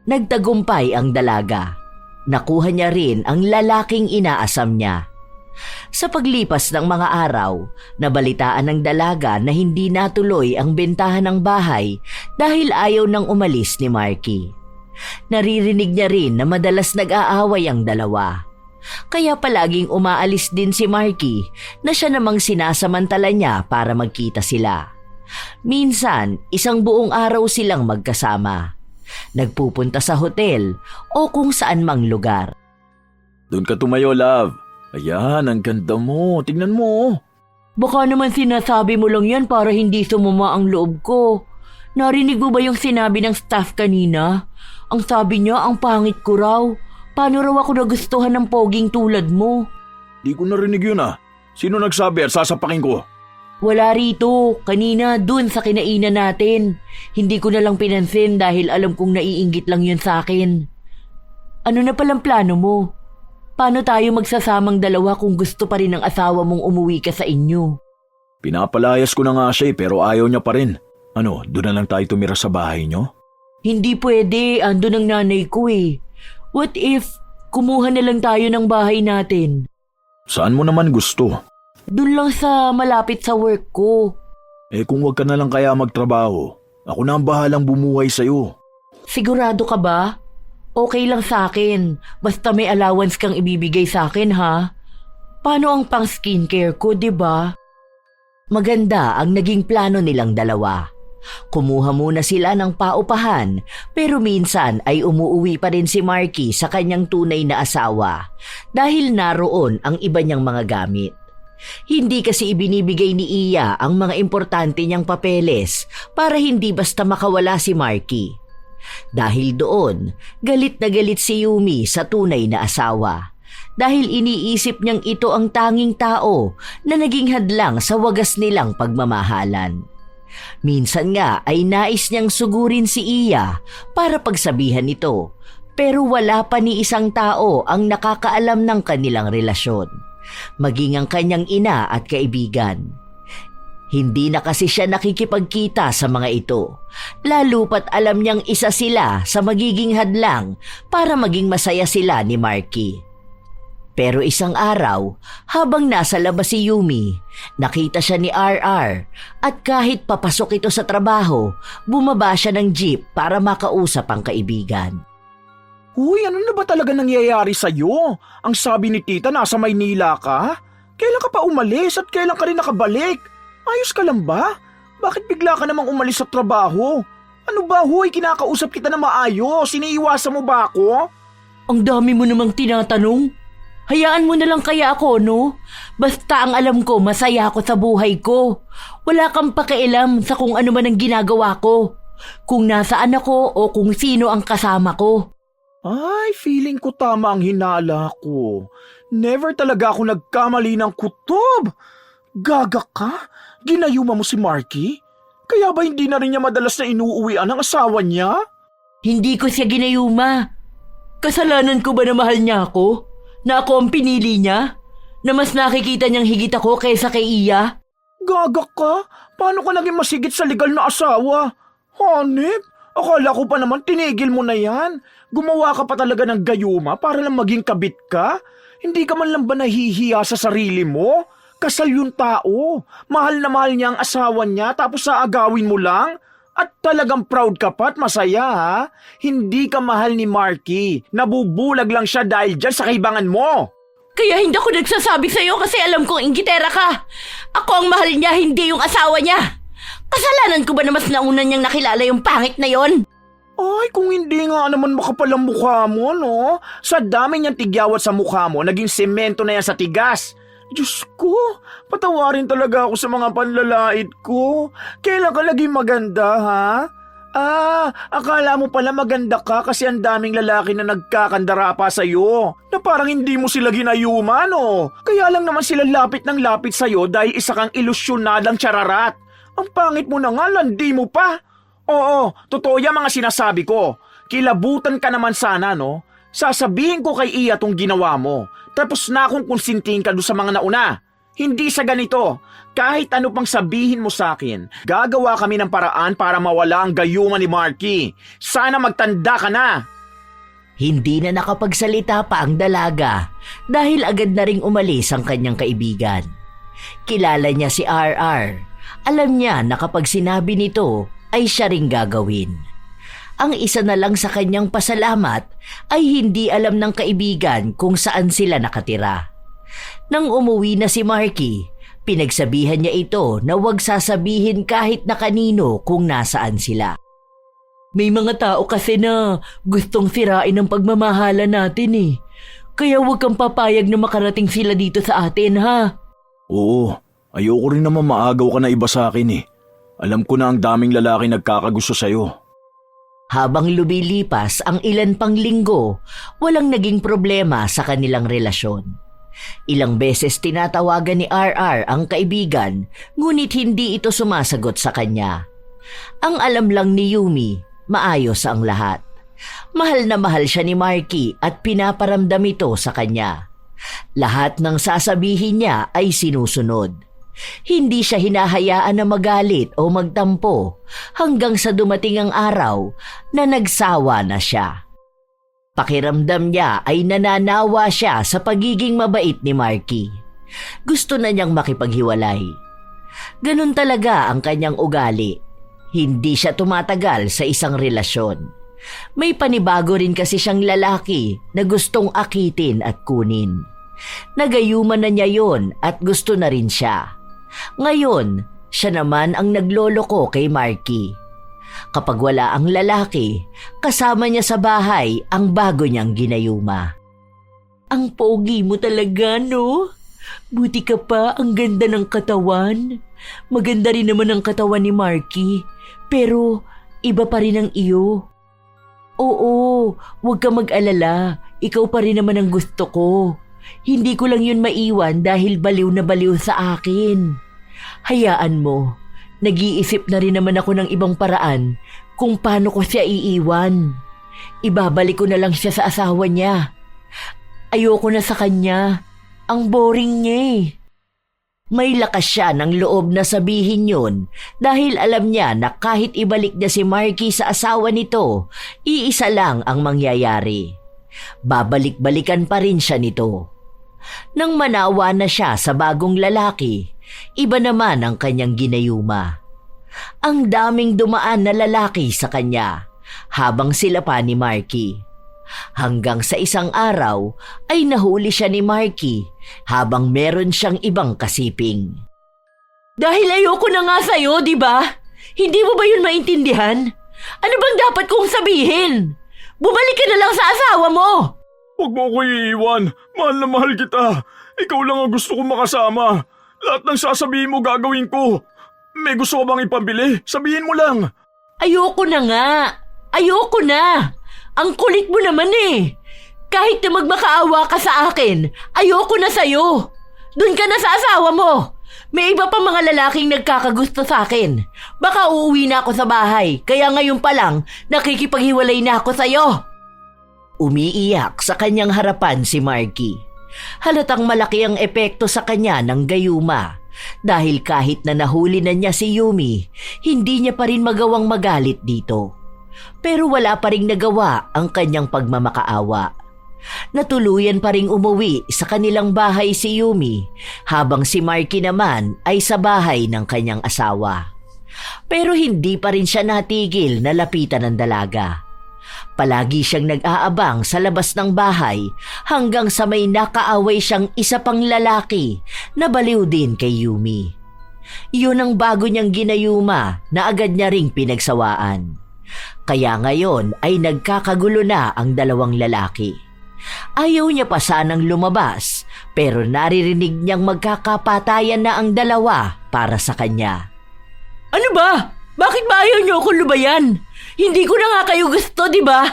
Nagtagumpay ang dalaga. Nakuha niya rin ang lalaking inaasam niya. Sa paglipas ng mga araw, nabalitaan ng dalaga na hindi natuloy ang bentahan ng bahay dahil ayaw nang umalis ni Marky. Naririnig niya rin na madalas nag-aaway ang dalawa. Kaya palaging umaalis din si Marky na siya namang sinasamantala niya para magkita sila. Minsan, isang buong araw silang magkasama. Nagpupunta sa hotel o kung saan mang lugar. Doon ka tumayo, love. Ayan, ang ganda mo. Tingnan mo. Baka naman sinasabi mo lang yan para hindi sumama ang loob ko. Narinig mo ba yung sinabi ng staff kanina? Ang sabi niya, ang pangit ko raw. Paano raw ako nagustuhan ng poging tulad mo? Di ko narinig yun ah. Sino nagsabi at sasapakin ko? Wala rito. Kanina, dun sa kinainan natin. Hindi ko na lang pinansin dahil alam kong naiinggit lang yun sa akin. Ano na palang plano mo? Paano tayo magsasamang dalawa kung gusto pa rin ng asawa mong umuwi ka sa inyo? Pinapalayas ko na nga siya pero ayaw niya pa rin. Ano, doon na lang tayo tumira sa bahay niyo? Hindi pwede, andun ang nanay ko eh. What if kumuha na lang tayo ng bahay natin? Saan mo naman gusto? Doon lang sa malapit sa work ko. Eh kung wag ka na lang kaya magtrabaho, ako na ang bahalang bumuhay sa'yo. Sigurado ka ba? Okay lang sa akin. Basta may allowance kang ibibigay sa akin ha. Paano ang pang skincare ko, di ba? Maganda ang naging plano nilang dalawa. Kumuha muna sila ng paupahan pero minsan ay umuuwi pa rin si Marky sa kanyang tunay na asawa dahil naroon ang iba niyang mga gamit. Hindi kasi ibinibigay ni Iya ang mga importante niyang papeles para hindi basta makawala si Marky. Dahil doon, galit na galit si Yumi sa tunay na asawa dahil iniisip niyang ito ang tanging tao na naging hadlang sa wagas nilang pagmamahalan. Minsan nga ay nais niyang sugurin si Iya para pagsabihan ito pero wala pa ni isang tao ang nakakaalam ng kanilang relasyon. maging ang kanyang ina at kaibigan. Hindi na kasi siya nakikipagkita sa mga ito, lalo pat alam niyang isa sila sa magiging hadlang para maging masaya sila ni Marky. Pero isang araw, habang nasa labas si Yumi, nakita siya ni RR at kahit papasok ito sa trabaho, bumaba siya ng jeep para makausap ang kaibigan. Uy, ano na ba talaga nangyayari sa'yo? Ang sabi ni tita nasa Maynila ka? Kailan ka pa umalis at kailan ka rin nakabalik? Ayos ka lang ba? Bakit bigla ka namang umalis sa trabaho? Ano ba, huy? Kinakausap kita na maayos. Iniiwasan mo ba ako? Ang dami mo namang tinatanong. Hayaan mo na lang kaya ako, no? Basta ang alam ko, masaya ako sa buhay ko. Wala kang pakialam sa kung ano man ang ginagawa ko. Kung nasaan ako o kung sino ang kasama ko. Ay, feeling ko tama ang hinala ko. Never talaga ako nagkamali ng kutob. Gaga ka? Ginayuma mo si Marky? Kaya ba hindi na rin niya madalas na inuuwian ang asawa niya? Hindi ko siya ginayuma. Kasalanan ko ba na mahal niya ako? Na ako ang pinili niya? Na mas nakikita niyang higit ako kaysa kay Iya? Gaga ka? Paano ka naging masigit sa legal na asawa? Hanip, akala ko pa naman tinigil mo na yan. Gumawa ka pa talaga ng gayuma para lang maging kabit ka? Hindi ka man lang ba nahihiya sa sarili mo? Kasal yung tao. Mahal na mahal niya ang asawa niya tapos aagawin mo lang? At talagang proud ka pa at masaya ha? Hindi ka mahal ni Marky. Nabubulag lang siya dahil dyan sa kaibangan mo. Kaya hindi ako nagsasabi sa'yo kasi alam kong inggitera ka. Ako ang mahal niya, hindi yung asawa niya. Kasalanan ko ba na mas nauna niyang nakilala yung pangit na yon? Ay, kung hindi nga naman makapal ang mukha mo, no? Sa dami niyang tigyawat sa mukha mo, naging semento na yan sa tigas. Diyos ko, patawarin talaga ako sa mga panlalait ko. Kailan ka laging maganda, ha? Akala mo pala maganda ka kasi ang daming lalaki na nagkakandara pa sa'yo. Na parang hindi mo sila ginayuma, no? Kaya lang naman sila lapit ng lapit sa'yo dahil isa kang ilusyonadang chararat. Ang pangit mo na nga, landi mo pa. Oo, totoo yung mga sinasabi ko. Kilabutan ka naman sana, no? Sasabihin ko kay Iya tong ginawa mo. Tapos na akong konsintihin ka doon sa mga nauna. Hindi sa ganito. Kahit ano pang sabihin mo sa akin, gagawa kami ng paraan para mawala ang gayuma ni Marky. Sana magtanda ka na. Hindi na nakapagsalita pa ang dalaga dahil agad na ring umalis ang kanyang kaibigan. Kilala niya si RR. Alam niya na kapag sinabi nito ay siya ring gagawin. Ang isa na lang sa kanyang pasalamat ay hindi alam ng kaibigan kung saan sila nakatira. Nang umuwi na si Marky, pinagsabihan niya ito na huwag sasabihin kahit na kanino kung nasaan sila. May mga tao kasi na gustong sirain ang pagmamahala natin eh. Kaya huwag kang papayag na makarating sila dito sa atin, ha? Oo, ayoko rin naman maagaw ka na iba sa akin eh. Alam ko na ang daming lalaki nagkakagusto sa'yo. Habang lumilipas ang ilan pang linggo, walang naging problema sa kanilang relasyon. Ilang beses tinatawagan ni RR ang kaibigan, ngunit hindi ito sumasagot sa kanya. Ang alam lang ni Yumi, maayos ang lahat. Mahal na mahal siya ni Marky at pinaparamdam ito sa kanya. Lahat ng sasabihin niya ay sinusunod. Hindi siya hinahayaan na magalit o magtampo hanggang sa dumating ang araw na nagsawa na siya. Pakiramdam niya ay nananawa siya sa pagiging mabait ni Marky. Gusto na niyang makipaghiwalay. Ganun talaga ang kanyang ugali. Hindi siya tumatagal sa isang relasyon. May panibago rin kasi siyang lalaki na gustong akitin at kunin. Nagayuman na niya yon at gusto na rin siya. Ngayon, siya naman ang nagloloko kay Marky. Kapag wala ang lalaki, kasama niya sa bahay ang bago niyang ginayuma. Ang pogi mo talaga, no? Buti ka pa, ang ganda ng katawan. Maganda rin naman ang katawan ni Marky, pero iba pa rin ang iyo. Oo, huwag ka mag-alala. Ikaw pa rin naman ang gusto ko. Hindi ko lang yun maiwan dahil baliw na baliw sa akin. Hayaan mo, nag-iisip na rin naman ako ng ibang paraan kung paano ko siya iiwan. Ibabalik ko na lang siya sa asawa niya. Ayoko na sa kanya. Ang boring niya eh. May lakas siya ng loob na sabihin yun dahil alam niya na kahit ibalik niya si Marky sa asawa nito, iisa lang ang mangyayari. Babalik-balikan pa rin siya nito. Nang manawa na siya sa bagong lalaki, iba naman ang kanyang ginayuma. Ang daming dumaan na lalaki sa kanya habang sila pa ni Marky. Hanggang sa isang araw ay nahuli siya ni Marky habang meron siyang ibang kasiping. Dahil ayoko na nga sa'yo, di ba? Hindi mo ba yun maintindihan? Ano bang dapat kong sabihin? Bumalik ka na lang sa asawa mo! Huwag mo ko iiwan. Mahal na mahal kita. Ikaw lang ang gusto kong makasama. Lahat ng sasabihin mo gagawin ko. May gusto ka bang ipambili? Sabihin mo lang. Ayoko na nga. Ayoko na. Ang kulit mo naman eh. Kahit na magmakaawa ka sa akin, ayoko na sa'yo. Doon ka na sa asawa mo. May iba pa mga lalaking nagkakagusto sa akin. Baka uuwi na ako sa bahay, kaya ngayon pa lang nakikipaghiwalay na ako sa'yo. Umiiyak sa kanyang harapan si Marky. Halatang malaki ang epekto sa kanya ng gayuma. Dahil kahit na nahuli na niya si Yumi, hindi niya pa rin magawang magalit dito. Pero wala pa ring nagawa ang kanyang pagmamakaawa. Natuluyan pa ring umuwi sa kanilang bahay si Yumi habang si Marky naman ay sa bahay ng kanyang asawa. Pero hindi pa rin siya natigil na lapitan ng dalaga. Palagi siyang nag-aabang sa labas ng bahay hanggang sa may nakaaway siyang isa pang lalaki na baliw din kay Yumi. Yun ang bago niyang ginayuma na agad niya ring pinagsawaan. Kaya ngayon ay nagkakagulo na ang dalawang lalaki. Ayaw niya pa sanang lumabas pero naririnig niyang magkakapatayan na ang dalawa para sa kanya. Ano ba? Bakit ba ayaw niyo akong lubayan? Hindi ko na nga kayo gusto, di ba?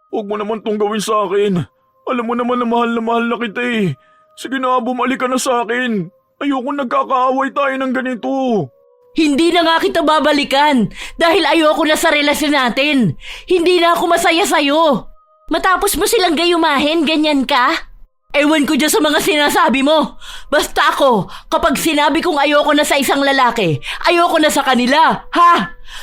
Huwag mo naman tong gawin sa akin. Alam mo naman na mahal na kita eh. Sige na, bumalik ka na sa akin. Ayoko nagkakaaway tayo ng ganito. Hindi na nga kita babalikan dahil ayoko na sa relasyon natin. Hindi na ako masaya sa'yo. Matapos mo silang gayumahin, ganyan ka? Ewan ko dyan sa mga sinasabi mo. Basta ako, kapag sinabi kong ayoko na sa isang lalaki, ayoko na sa kanila, ha?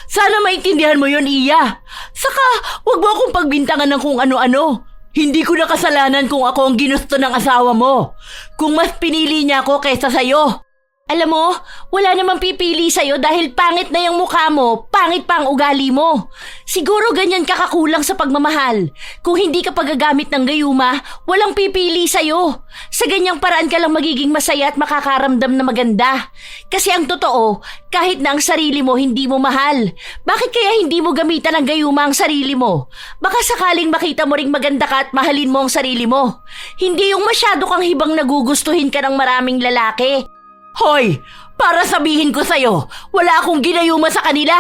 Sana maintindihan mo yun, Iya. Saka, wag mo akong pagbintangan ng kung ano-ano. Hindi ko na kasalanan kung ako ang ginusto ng asawa mo. Kung mas pinili niya ako kaysa sa'yo. Alam mo, wala namang pipili sa'yo dahil pangit na yung mukha mo, pangit pa ang ugali mo. Siguro ganyan ka kakulang sa pagmamahal. Kung hindi ka pagagamit ng gayuma, walang pipili sa'yo. Sa ganyang paraan ka lang magiging masaya at makakaramdam na maganda. Kasi ang totoo, kahit na ang sarili mo hindi mo mahal, bakit kaya hindi mo gamitan ng gayuma ang sarili mo? Baka sakaling makita mo ring maganda ka at mahalin mo ang sarili mo. Hindi yung masyado kang hibang nagugustuhin ka ng maraming lalaki. Hoy! Para sabihin ko sa'yo, wala akong ginayuma sa kanila.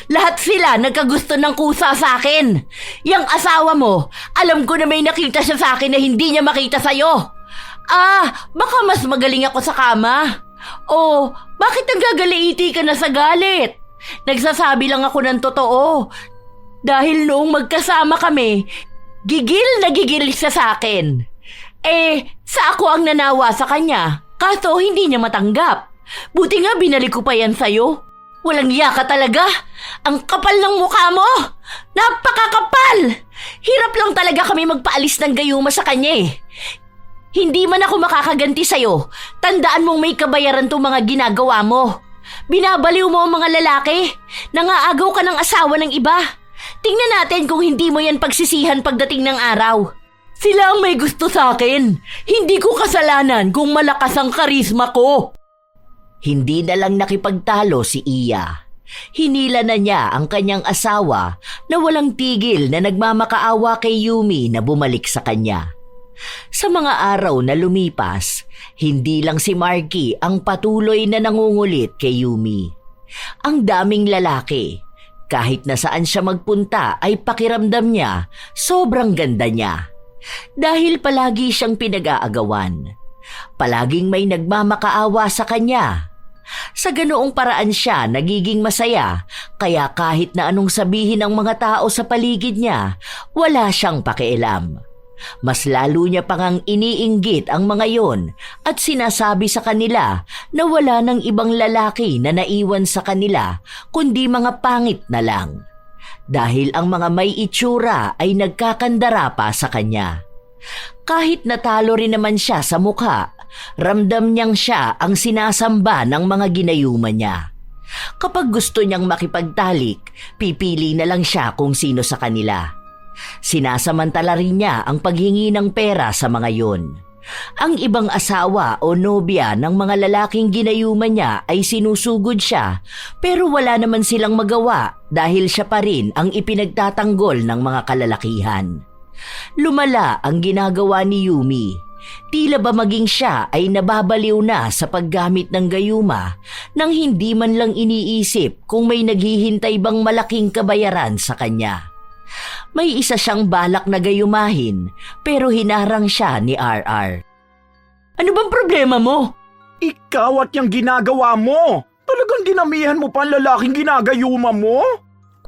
Lahat sila nagkagusto ng kusa sa akin. Yang asawa mo, alam ko na may nakita siya sa akin na hindi niya makita sa'yo. Baka mas magaling ako sa kama. O, bakit nagagaliiti ka na sa galit? Nagsasabi lang ako ng totoo. Dahil noong magkasama kami, gigil na gigil siya sa akin. Sa ako ang nanawa sa kanya. Kaso hindi niya matanggap. Buti nga binalik ko pa yan sa'yo. Walang iya ka talaga. Ang kapal ng mukha mo. Napakakapal. Hirap lang talaga kami magpaalis ng gayuma sa kanya eh. Hindi man ako makakaganti sa'yo. Tandaan mong may kabayaran tong mga ginagawa mo. Binabaliw mo ang mga lalaki. Nangaagaw ka ng asawa ng iba. Tingnan natin kung hindi mo yan pagsisihan pagdating ng araw. Sila ang may gusto sa akin. Hindi ko kasalanan kung malakas ang karisma ko. Hindi na lang nakipagtalo si Iya. Hinila na niya ang kanyang asawa na walang tigil na nagmamakaawa kay Yumi na bumalik sa kanya. Sa mga araw na lumipas, hindi lang si Marky ang patuloy na nangungulit kay Yumi. Ang daming lalaki. Kahit na saan siya magpunta ay pakiramdam niya sobrang ganda niya. Dahil palagi siyang pinag-aagawan. Palaging may nagmamakaawa sa kanya. Sa ganoong paraan siya nagiging masaya, kaya kahit na anong sabihin ng mga tao sa paligid niya, wala siyang pakialam. Mas lalo niya pang iniinggit ang mga yon at sinasabi sa kanila na wala ng ibang lalaki na naiwan sa kanila kundi mga pangit na lang. Dahil ang mga may itsura ay nagkakandara pa sa kanya. Kahit natalo rin naman siya sa mukha, ramdam niyang siya ang sinasamba ng mga ginayuma niya. Kapag gusto niyang makipagtalik, pipili na lang siya kung sino sa kanila. Sinasamantala rin niya ang paghingi ng pera sa mga yon. Ang ibang asawa o nobya ng mga lalaking ginayuma niya ay sinusugod siya, pero wala naman silang magawa dahil siya pa rin ang ipinagtatanggol ng mga kalalakihan. Lumala ang ginagawa ni Yumi. Tila ba maging siya ay nababaliw na sa paggamit ng gayuma nang hindi man lang iniisip kung may naghihintay bang malaking kabayaran sa kanya. May isa siyang balak na gayumahin pero hinarang siya ni RR. Ano bang problema mo? Ikaw at yung ginagawa mo. Talagang dinamihan mo pa ang lalaking ginagayuma mo?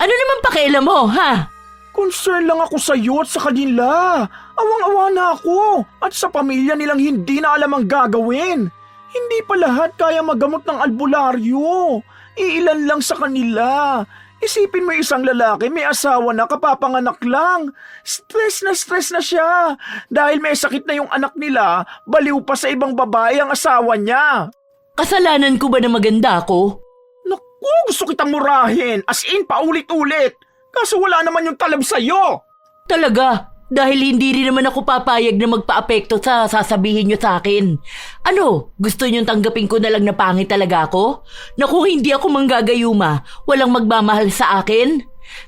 Ano naman pakialam mo, ha? Concern lang ako sa iyo at sa kanila. Awang-awa na ako at sa pamilya nilang hindi na alam ang gagawin. Hindi pa lahat kaya magamot ng albularyo. Iilan lang sa kanila. Isipin mo isang lalaki, may asawa na, kapapanganak lang. Stress na siya. Dahil may sakit na yung anak nila, baliw pa sa ibang babae ang asawa niya. Kasalanan ko ba na maganda ako? Naku, gusto kitang murahin. As in, paulit-ulit. Kaso wala naman yung talab sa'yo. Talaga, dahil hindi rin naman ako papayag na magpa-apekto sa sasabihin nyo sa akin. Ano, gusto nyo tanggapin ko na lang na pangit talaga ako? Na kung hindi ako manggagayuma, walang magmamahal sa akin?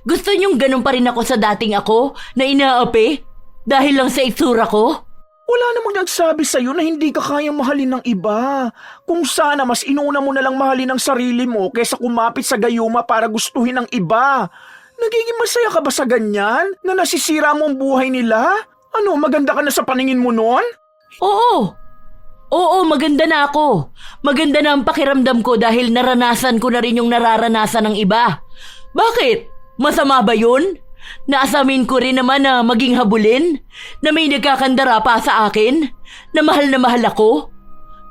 Gusto nyong ganun pa rin ako sa dating ako na inaapi? Dahil lang sa itsura ko? Wala namang nagsabi sa'yo na hindi ka kayang mahalin ng iba. Kung sana mas inuna mo na lang mahalin ang sarili mo kaysa kumapit sa gayuma para gustuhin ng iba. Nagiging masaya ka ba sa ganyan? Na nasisira mo ang buhay nila? Ano, maganda ka na sa paningin mo nun? Oo, maganda na ako. Maganda na ang pakiramdam ko dahil naranasan ko na rin yung nararanasan ng iba. Bakit? Masama ba yun? Naasamin ko rin naman na maging habulin? Na may nagkakandara pa sa akin? Na mahal ako?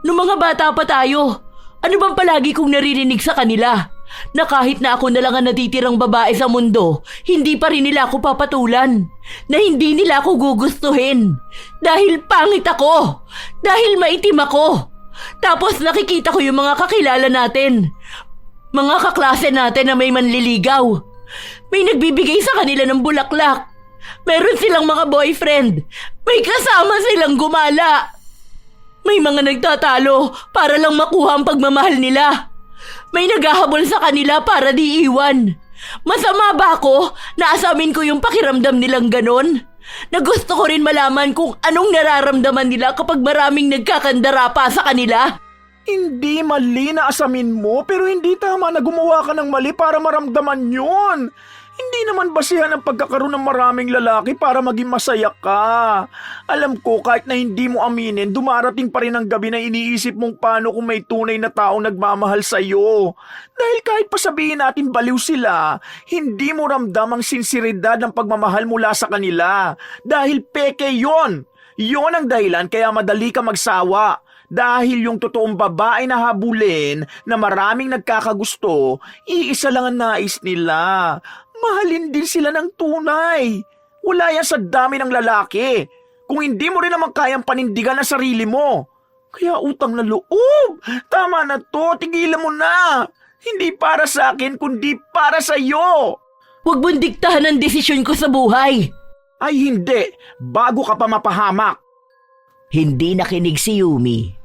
Noong mga bata pa tayo, ano bang palagi kong naririnig sa kanila? Na kahit na ako na lang ang natitirang babae sa mundo, hindi pa rin nila ako papatulan. Na hindi nila ako gugustuhin. Dahil pangit ako. Dahil maitim ako. Tapos nakikita ko yung mga kakilala natin. Mga kaklase natin na may manliligaw. May nagbibigay sa kanila ng bulaklak. Meron silang mga boyfriend. May kasama silang gumala. May mga nagtatalo para lang makuha ang pagmamahal nila. May naghahabol sa kanila para di iwan. Masama ba ako na asamin ko yung pakiramdam nilang ganon? Na gusto ko rin malaman kung anong nararamdaman nila kapag maraming nagkakandara pa sa kanila? Hindi mali na asamin mo, pero hindi tama na gumawa ka ng mali para maramdaman yun. Hindi naman basihan ang pagkakaroon ng maraming lalaki para maging masaya ka. Alam ko kahit na hindi mo aminin, dumarating pa rin ang gabi na iniisip mong paano kung may tunay na taong nagmamahal sa'yo. Dahil kahit pasabihin natin baliw sila, hindi mo ramdam ang sinseridad ng pagmamahal mula sa kanila. Dahil peke yon. Yon ang dahilan kaya madali ka magsawa. Dahil yung totoong babae na habulin na maraming nagkakagusto, iisa lang ang nais nila. Mahalin din sila ng tunay. Wala yan sa dami ng lalaki. Kung hindi mo rin naman kayang panindigan ang sarili mo. Kaya utang na loob. Tama na to, tigilan mo na. Hindi para sa akin, kundi para sa iyo. Huwag mong diktahan ang desisyon ko sa buhay. Ay hindi, bago ka pa mapahamak. Hindi nakinig si Yumi.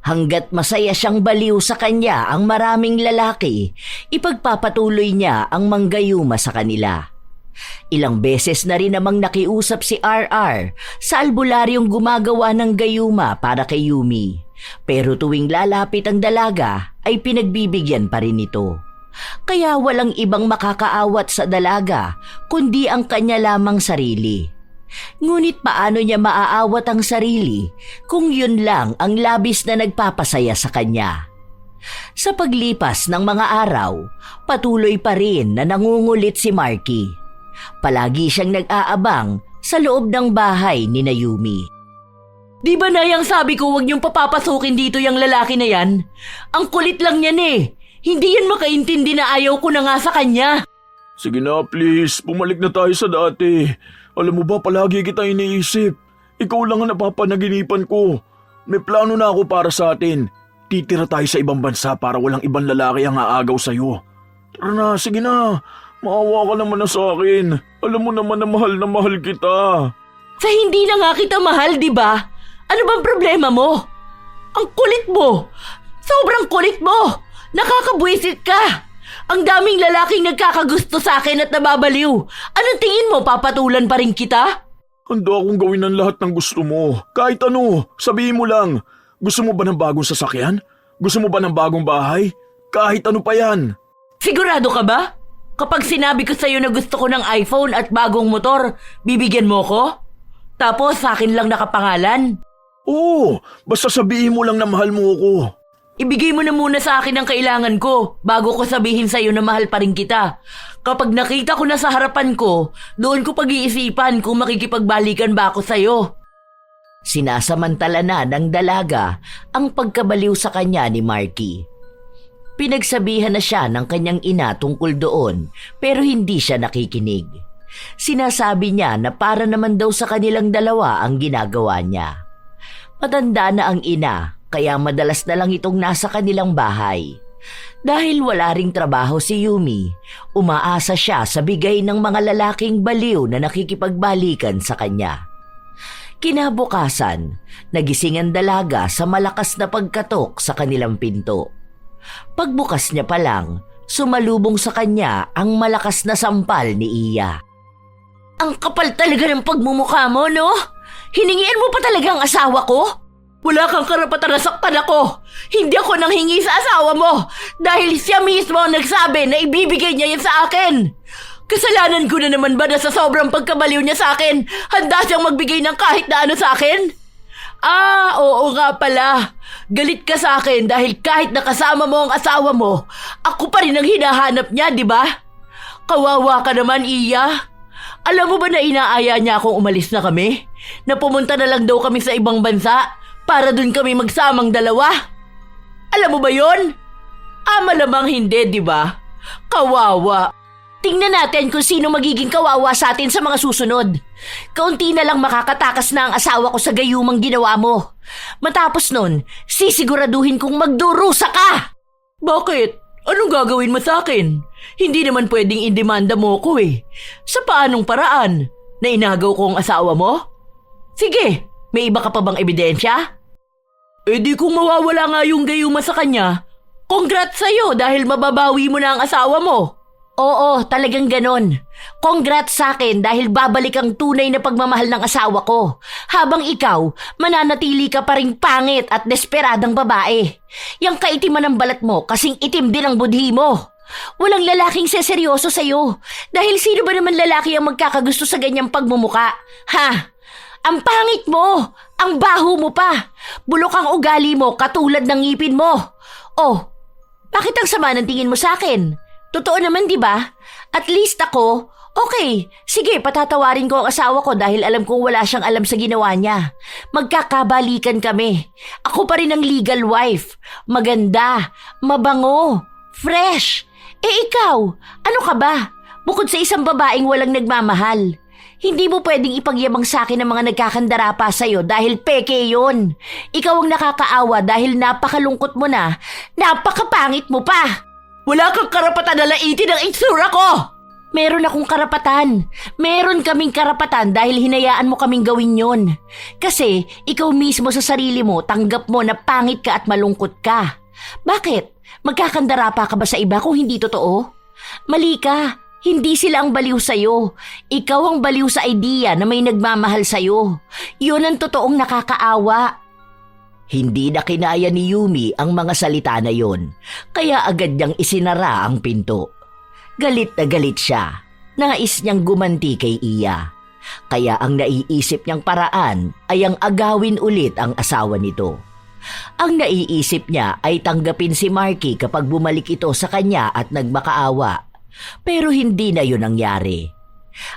Hanggat masaya siyang baliw sa kanya ang maraming lalaki, ipagpapatuloy niya ang manggayuma sa kanila. Ilang beses na rin namang nakiusap si RR sa albularyong gumagawa ng gayuma para kay Yumi. Pero tuwing lalapit ang dalaga ay pinagbibigyan pa rin ito. Kaya walang ibang makakaawat sa dalaga kundi ang kanya lamang sarili. Ngunit paano niya maaawat ang sarili kung yun lang ang labis na nagpapasaya sa kanya? Sa paglipas ng mga araw, patuloy pa rin na nangungulit si Marky. Palagi siyang nag-aabang sa loob ng bahay ni Yumi. Di ba Nay, ang sabi ko huwag niyong papapasukin dito yung lalaki na yan? Ang kulit lang niyan eh. Hindi yan makaintindi na ayaw ko na nga sa kanya. Sige na please, bumalik na tayo sa dati. Alam mo ba, palagi kita iniisip. Ikaw lang ang napapanaginipan ko. May plano na ako para sa atin. Titira tayo sa ibang bansa para walang ibang lalaki ang aagaw sa'yo. Tara na, sige na. Maawa ka naman na sa akin. Alam mo naman na mahal kita. Sa hindi na nga kita mahal, di ba? Ano bang problema mo? Ang kulit mo! Sobrang kulit mo! Nakakabwisit ka! Ang daming lalaking nagkakagusto sa akin at nababaliw. Anong tingin mo, papatulan pa rin kita? Handa akong gawin ang lahat ng gusto mo. Kahit ano, sabihin mo lang. Gusto mo ba ng bagong sasakyan? Gusto mo ba ng bagong bahay? Kahit ano pa yan. Sigurado ka ba? Kapag sinabi ko sa'yo na gusto ko ng iPhone at bagong motor, bibigyan mo ko? Tapos sa akin lang nakapangalan? Oo, basta sabihin mo lang na mahal mo ako. Ibigay mo na muna sa akin ang kailangan ko bago ko sabihin sa'yo na mahal pa rin kita. Kapag nakita ko na sa harapan ko, doon ko pag-iisipan kung makikipagbalikan ba ako sa'yo. Sinasamantala na ng dalaga ang pagkabaliw sa kanya ni Marky. Pinagsabihan na siya ng kanyang ina tungkol doon pero hindi siya nakikinig. Sinasabi niya na para naman daw sa kanilang dalawa ang ginagawa niya. Matanda na ang ina kaya madalas na lang itong nasa kanilang bahay. Dahil wala ring trabaho si Yumi, umaasa siya sa bigay ng mga lalaking baliw na nakikipagbalikan sa kanya. Kinabukasan, nagising ang dalaga sa malakas na pagkatok sa kanilang pinto. Pagbukas niya pa lang, sumalubong sa kanya ang malakas na sampal ni Iya. Ang kapal talaga ng pagmumukha mo, no? Hiningian mo pa talaga ang asawa ko? Wala kang karapatan na saktan ako. Hindi ako nanghingi sa asawa mo dahil siya mismo ang nagsabi na ibibigay niya yan sa akin. Kasalanan ko na naman ba na sa sobrang pagkabaliw niya sa akin, handa siyang magbigay ng kahit na ano sa akin? Oo nga pala. Galit ka sa akin dahil kahit nakasama mo ang asawa mo, ako pa rin ang hinahanap niya, di ba? Kawawa ka naman, Iya. Alam mo ba na inaaya niya akong umalis na kami? Na pumunta na lang daw kami sa ibang bansa para dun kami magsamang dalawa? Alam mo ba yon? Malamang hindi, di ba? Kawawa. Tingnan natin kung sino magiging kawawa sa atin sa mga susunod. Kaunti na lang makakatakas na ang asawa ko sa gayumang ginawa mo. Matapos nun, sisiguraduhin kong magdurusa ka! Bakit? Anong gagawin mo sa akin? Hindi naman pwedeng indemanda mo ko eh. Sa paanong paraan? Na inagaw ko ang asawa mo? Sige, may iba ka pa bang ebidensya? Di kung mawawala nga yung gayuma sa kanya, congrats sa'yo dahil mababawi mo na ang asawa mo. Oo, talagang ganon. Congrats sa akin dahil babalik ang tunay na pagmamahal ng asawa ko. Habang ikaw, mananatili ka pa ring pangit at desperadang babae. Yang kaitiman ng balat mo kasing itim din ang budhi mo. Walang lalaking seseryoso sa'yo. Dahil sino ba naman lalaki ang magkakagusto sa ganyang pagmumuka? Ha? Ang pangit mo! Ang baho mo pa! Bulok ang ugali mo katulad ng ngipin mo. Oh, bakit ang sama ng tingin mo sa akin? Totoo naman, di ba? At least ako, okay, sige, patatawarin ko ang asawa ko dahil alam kong wala siyang alam sa ginawa niya. Magkakabalikan kami. Ako pa rin ang legal wife. Maganda, mabango, fresh. Ikaw, ano ka ba? Bukod sa isang babaeng walang nagmamahal. Hindi mo pwedeng ipagyabang sa akin ang mga nagkakandara pa sa'yo dahil peke yon. Ikaw ang nakakaawa dahil napakalungkot mo na, napakapangit mo pa. Wala kang karapatan na laitin ang itsura ko! Meron akong karapatan. Meron kaming karapatan dahil hinayaan mo kaming gawin yon. Kasi ikaw mismo sa sarili mo tanggap mo na pangit ka at malungkot ka. Bakit? Magkakandara pa ka ba sa iba kung hindi totoo? Mali ka. Hindi sila ang baliw sa'yo. Ikaw ang baliw sa idea na may nagmamahal sa'yo. Yun ang totoong nakakaawa. Hindi na kinaya ni Yumi ang mga salita na yon, kaya agad niyang isinara ang pinto. Galit na galit siya. Nais niyang gumanti kay Iya. Kaya ang naiisip niyang paraan ay ang agawin ulit ang asawa nito. Ang naiisip niya ay tanggapin si Marky kapag bumalik ito sa kanya at nagmakaawa. Pero hindi na yun nangyari.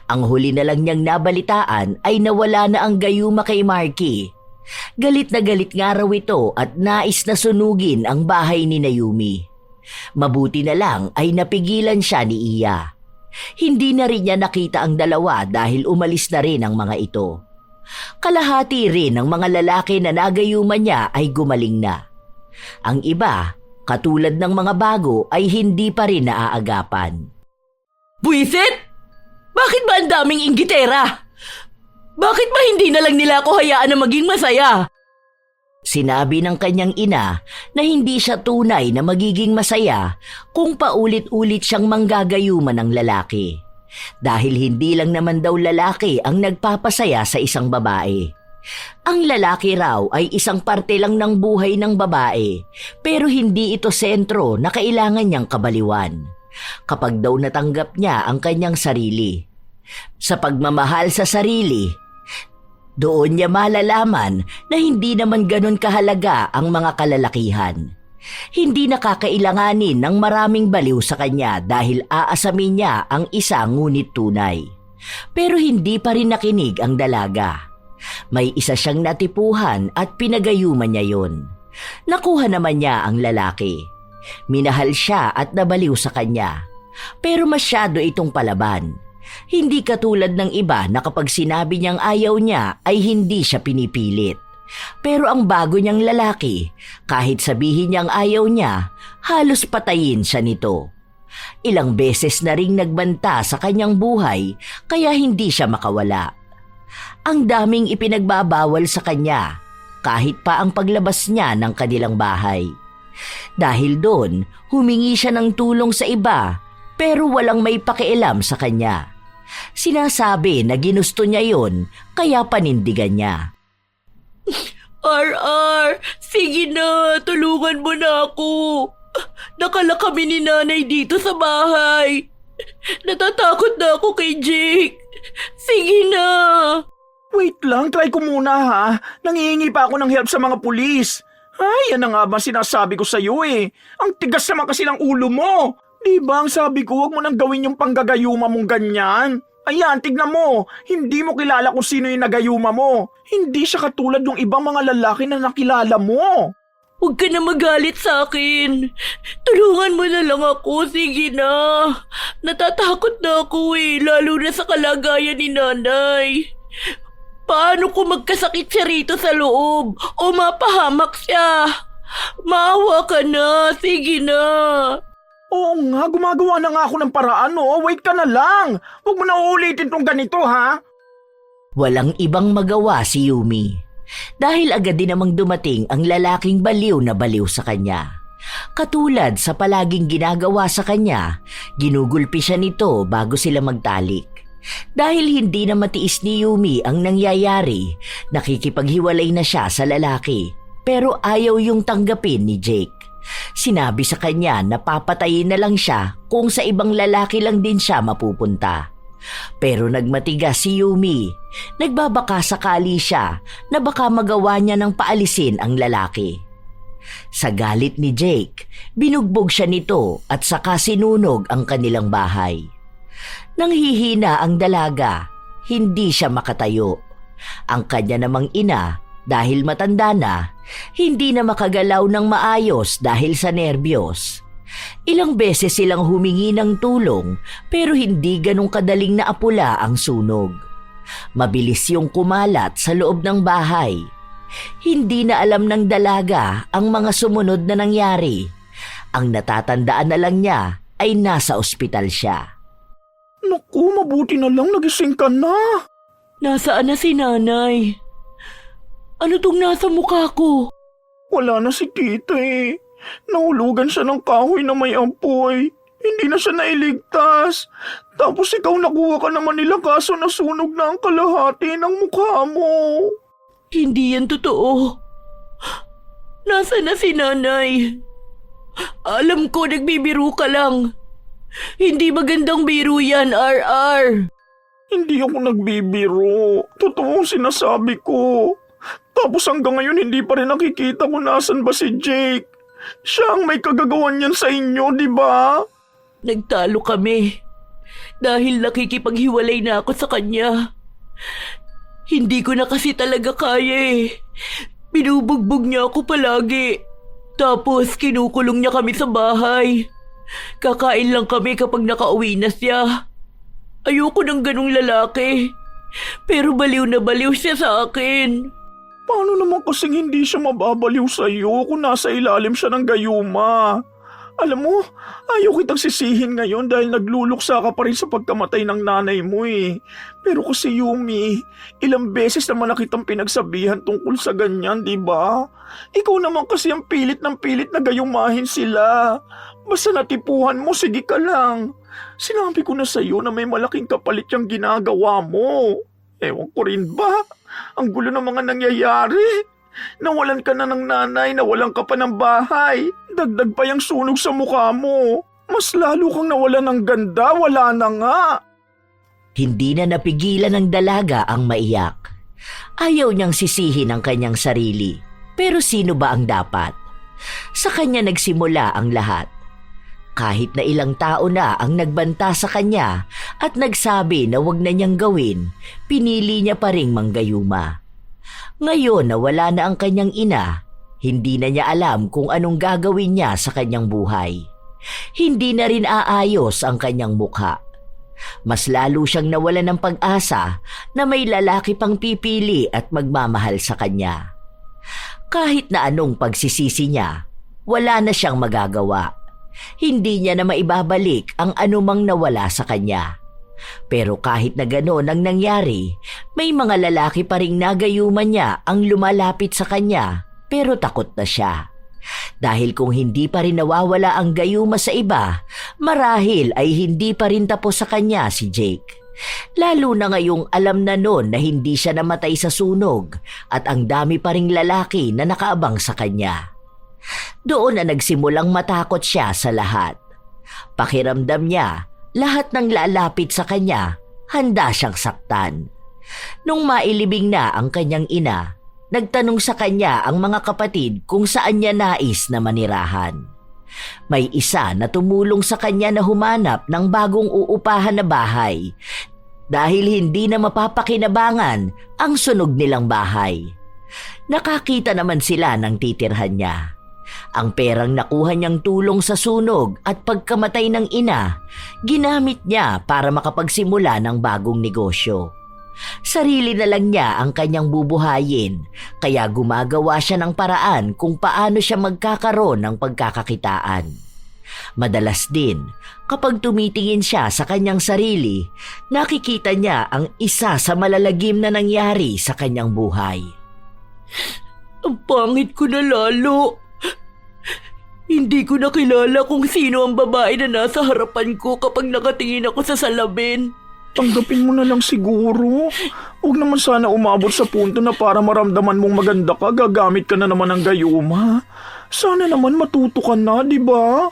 Ang huli na lang niyang nabalitaan ay nawala na ang gayuma kay Marky. Galit na galit nga raw ito at nais na sunugin ang bahay ni Yumi. Mabuti na lang ay napigilan siya ni Iya. Hindi na rin niya nakita ang dalawa dahil umalis na rin ang mga ito. Kalahati rin ng mga lalaki na nagayuman niya ay gumaling na. Ang iba, katulad ng mga bago, ay hindi pa rin naaagapan. Buisit! Bakit ba ang daming inggitera? Bakit ba hindi na lang nila ako hayaan na maging masaya? Sinabi ng kanyang ina na hindi siya tunay na magiging masaya kung paulit-ulit siyang manggagayuman ng lalaki. Dahil hindi lang naman daw lalaki ang nagpapasaya sa isang babae. Ang lalaki raw ay isang parte lang ng buhay ng babae, pero hindi ito sentro na kailangan niyang kabaliwan. Kapag daw natanggap niya ang kanyang sarili. Sa pagmamahal sa sarili, doon niya malalaman na hindi naman ganon kahalaga ang mga kalalakihan. Hindi nakakailanganin ng maraming baliw sa kanya dahil aasamin niya ang isa ngunit tunay. Pero hindi pa rin nakinig ang dalaga. May isa siyang natipuhan at pinagayuman niya yon. Nakuha naman niya ang lalaki. Minahal siya at nabaliw sa kanya. Pero masyado itong palaban. Hindi katulad ng iba na kapag sinabi niyang ayaw niya ay hindi siya pinipilit. Pero ang bago niyang lalaki, kahit sabihin niyang ayaw niya, halos patayin siya nito. Ilang beses na ring nagbanta sa kanyang buhay kaya hindi siya makawala. Ang daming ipinagbabawal sa kanya, kahit pa ang paglabas niya ng kanilang bahay. Dahil doon, humingi siya ng tulong sa iba pero walang may pakialam sa kanya. Sinasabi na ginusto niya yon kaya panindigan niya. RR, sige na, tulungan mo na ako. Nakala kami ni nanay dito sa bahay. Natatakot na ako kay Jake. Sige na. Wait lang, try ko muna ha. Nangihingi pa ako ng help sa mga pulis. Ay, yan na nga ba sinasabi ko sa'yo eh. Ang tigas naman kasi ng ulo mo. Di ba ang sabi ko, huwag mo nang gawin yung panggagayuma mong ganyan? Ayan, tignan mo. Hindi mo kilala kung sino yung nagayuma mo. Hindi siya katulad ng ibang mga lalaki na nakilala mo. Huwag ka na magalit sa akin. Tulungan mo na lang ako, sige na. Natatakot na ako eh, lalo na sa kalagayan ni nanay. Paano kung magkasakit siya rito sa loob o mapahamak siya? Maawa ka na, sige na. Oo nga, gumagawa na nga ako ng paraan no. Wait ka na lang. Huwag mo na uulitin tong ganito ha. Walang ibang magawa si Yumi. Dahil agad din namang dumating ang lalaking baliw na baliw sa kanya. Katulad sa palaging ginagawa sa kanya, ginugulpi siya nito bago sila magtalik. Dahil hindi na matiis ni Yumi ang nangyayari, nakikipaghiwalay na siya sa lalaki. Pero ayaw yung tanggapin ni Jake. Sinabi sa kanya na papatayin na lang siya kung sa ibang lalaki lang din siya mapupunta. Pero nagmatigas si Yumi. Nagbabaka sakali siya na baka magawa niya ng paalisin ang lalaki. Sa galit ni Jake, binugbog siya nito at saka sinunog ang kanilang bahay. Nanghihina ang dalaga, hindi siya makatayo. Ang kanya namang ina, dahil matanda na, hindi na makagalaw ng maayos dahil sa nerbiyos. Ilang beses silang humingi ng tulong pero hindi ganong kadaling naapula ang sunog. Mabilis yung kumalat sa loob ng bahay. Hindi na alam ng dalaga ang mga sumunod na nangyari. Ang natatandaan na lang niya ay nasa ospital siya. Naku, mabuti na lang nagising ka na. Nasaan na si nanay? Ano tong nasa mukha ko? Wala na si tita eh. Nahulugan siya ng kahoy na may apoy. Hindi na siya nailigtas. Tapos ikaw nakuha ka naman nila kaso nasunog na ang kalahati ng mukha mo. Hindi yan totoo. Nasaan na si nanay? Alam ko nagbibiro ka lang. Hindi magandang biro yan, RR. Hindi ako nagbibiro. Totoo ang sinasabi ko. Tapos hanggang ngayon hindi pa rin nakikita kung nasan ba si Jake. Siya ang may kagagawan niyan sa inyo, di ba? Nagtalo kami. Dahil nakikipaghiwalay na ako sa kanya. Hindi ko na kasi talaga kaya eh. Binubugbog niya ako palagi. Tapos kinukulong niya kami sa bahay. Kakain lang kami kapag nakauwi na siya. Ayoko ng ganung lalaki. Pero baliw na baliw siya sa akin. Paano naman kasing hindi siya mababaliw sa'yo kung nasa ilalim siya ng gayuma? Alam mo, ayaw kitang sisihin ngayon dahil nagluluksa ka pa rin sa pagkamatay ng nanay mo eh. Pero kasi Yumi, ilang beses naman na kitang pinagsabihan tungkol sa ganyan, di ba? Ikaw naman kasi ang pilit ng pilit na gayumahin sila. Basta natipuhan mo, sige ka lang. Sinabi ko na sa'yo na may malaking kapalit yung ginagawa mo. Ewan ko rin ba? Ang gulo ng mga nangyayari. Nawalan ka na ng nanay, nawalan ka pa ng bahay. Dagdag pa yung sunog sa mukha mo. Mas lalo kang nawalan ng ganda, wala na nga. Hindi na napigilan ng dalaga ang maiyak. Ayaw niyang sisihin ang kanyang sarili. Pero sino ba ang dapat? Sa kanya nagsimula ang lahat. Kahit na ilang tao na ang nagbanta sa kanya at nagsabi na wag na niyang gawin, pinili niya pa ring manggayuma. Ngayon na wala na ang kanyang ina, hindi na niya alam kung anong gagawin niya sa kanyang buhay. Hindi na rin aayos ang kanyang mukha. Mas lalo siyang nawalan ng pag-asa na may lalaki pang pipili at magmamahal sa kanya. Kahit na anong pagsisisi niya, wala na siyang magagawa. Hindi niya na maibabalik ang anumang nawala sa kanya. Pero kahit na gano'n ang nangyari, may mga lalaki pa ring nagayuman niya ang lumalapit sa kanya pero takot na siya. Dahil kung hindi pa rin nawawala ang gayuma sa iba, marahil ay hindi pa rin tapos sa kanya si Jake. Lalo na ngayong alam na noon na hindi siya namatay sa sunog at ang dami pa ring lalaki na nakaabang sa kanya. Doon na nagsimulang matakot siya sa lahat. Pakiramdam niya, lahat ng lalapit sa kanya, handa siyang saktan. Nung mailibing na ang kanyang ina, nagtanong sa kanya ang mga kapatid kung saan niya nais na manirahan. May isa na tumulong sa kanya na humanap ng bagong uupahan na bahay dahil hindi na mapapakinabangan ang sunog nilang bahay. Nakakita naman sila ng titirhan niya. Ang perang nakuha niyang tulong sa sunog at pagkamatay ng ina, ginamit niya para makapagsimula ng bagong negosyo. Sarili na lang niya ang kanyang bubuhayin, kaya gumagawa siya ng paraan kung paano siya magkakaroon ng pagkakakitaan. Madalas din, kapag tumitingin siya sa kanyang sarili, nakikita niya ang isa sa malalagim na nangyari sa kanyang buhay. Ang pangit ko na lalo. Hindi ko nakilala kung sino ang babae na nasa harapan ko kapag nakatingin ako sa salamin. Tanggapin mo na lang siguro. Huwag naman sana umabot sa punto na para maramdaman mong maganda ka, gagamit ka na naman ng gayuma. Sana naman matuto ka na, di ba?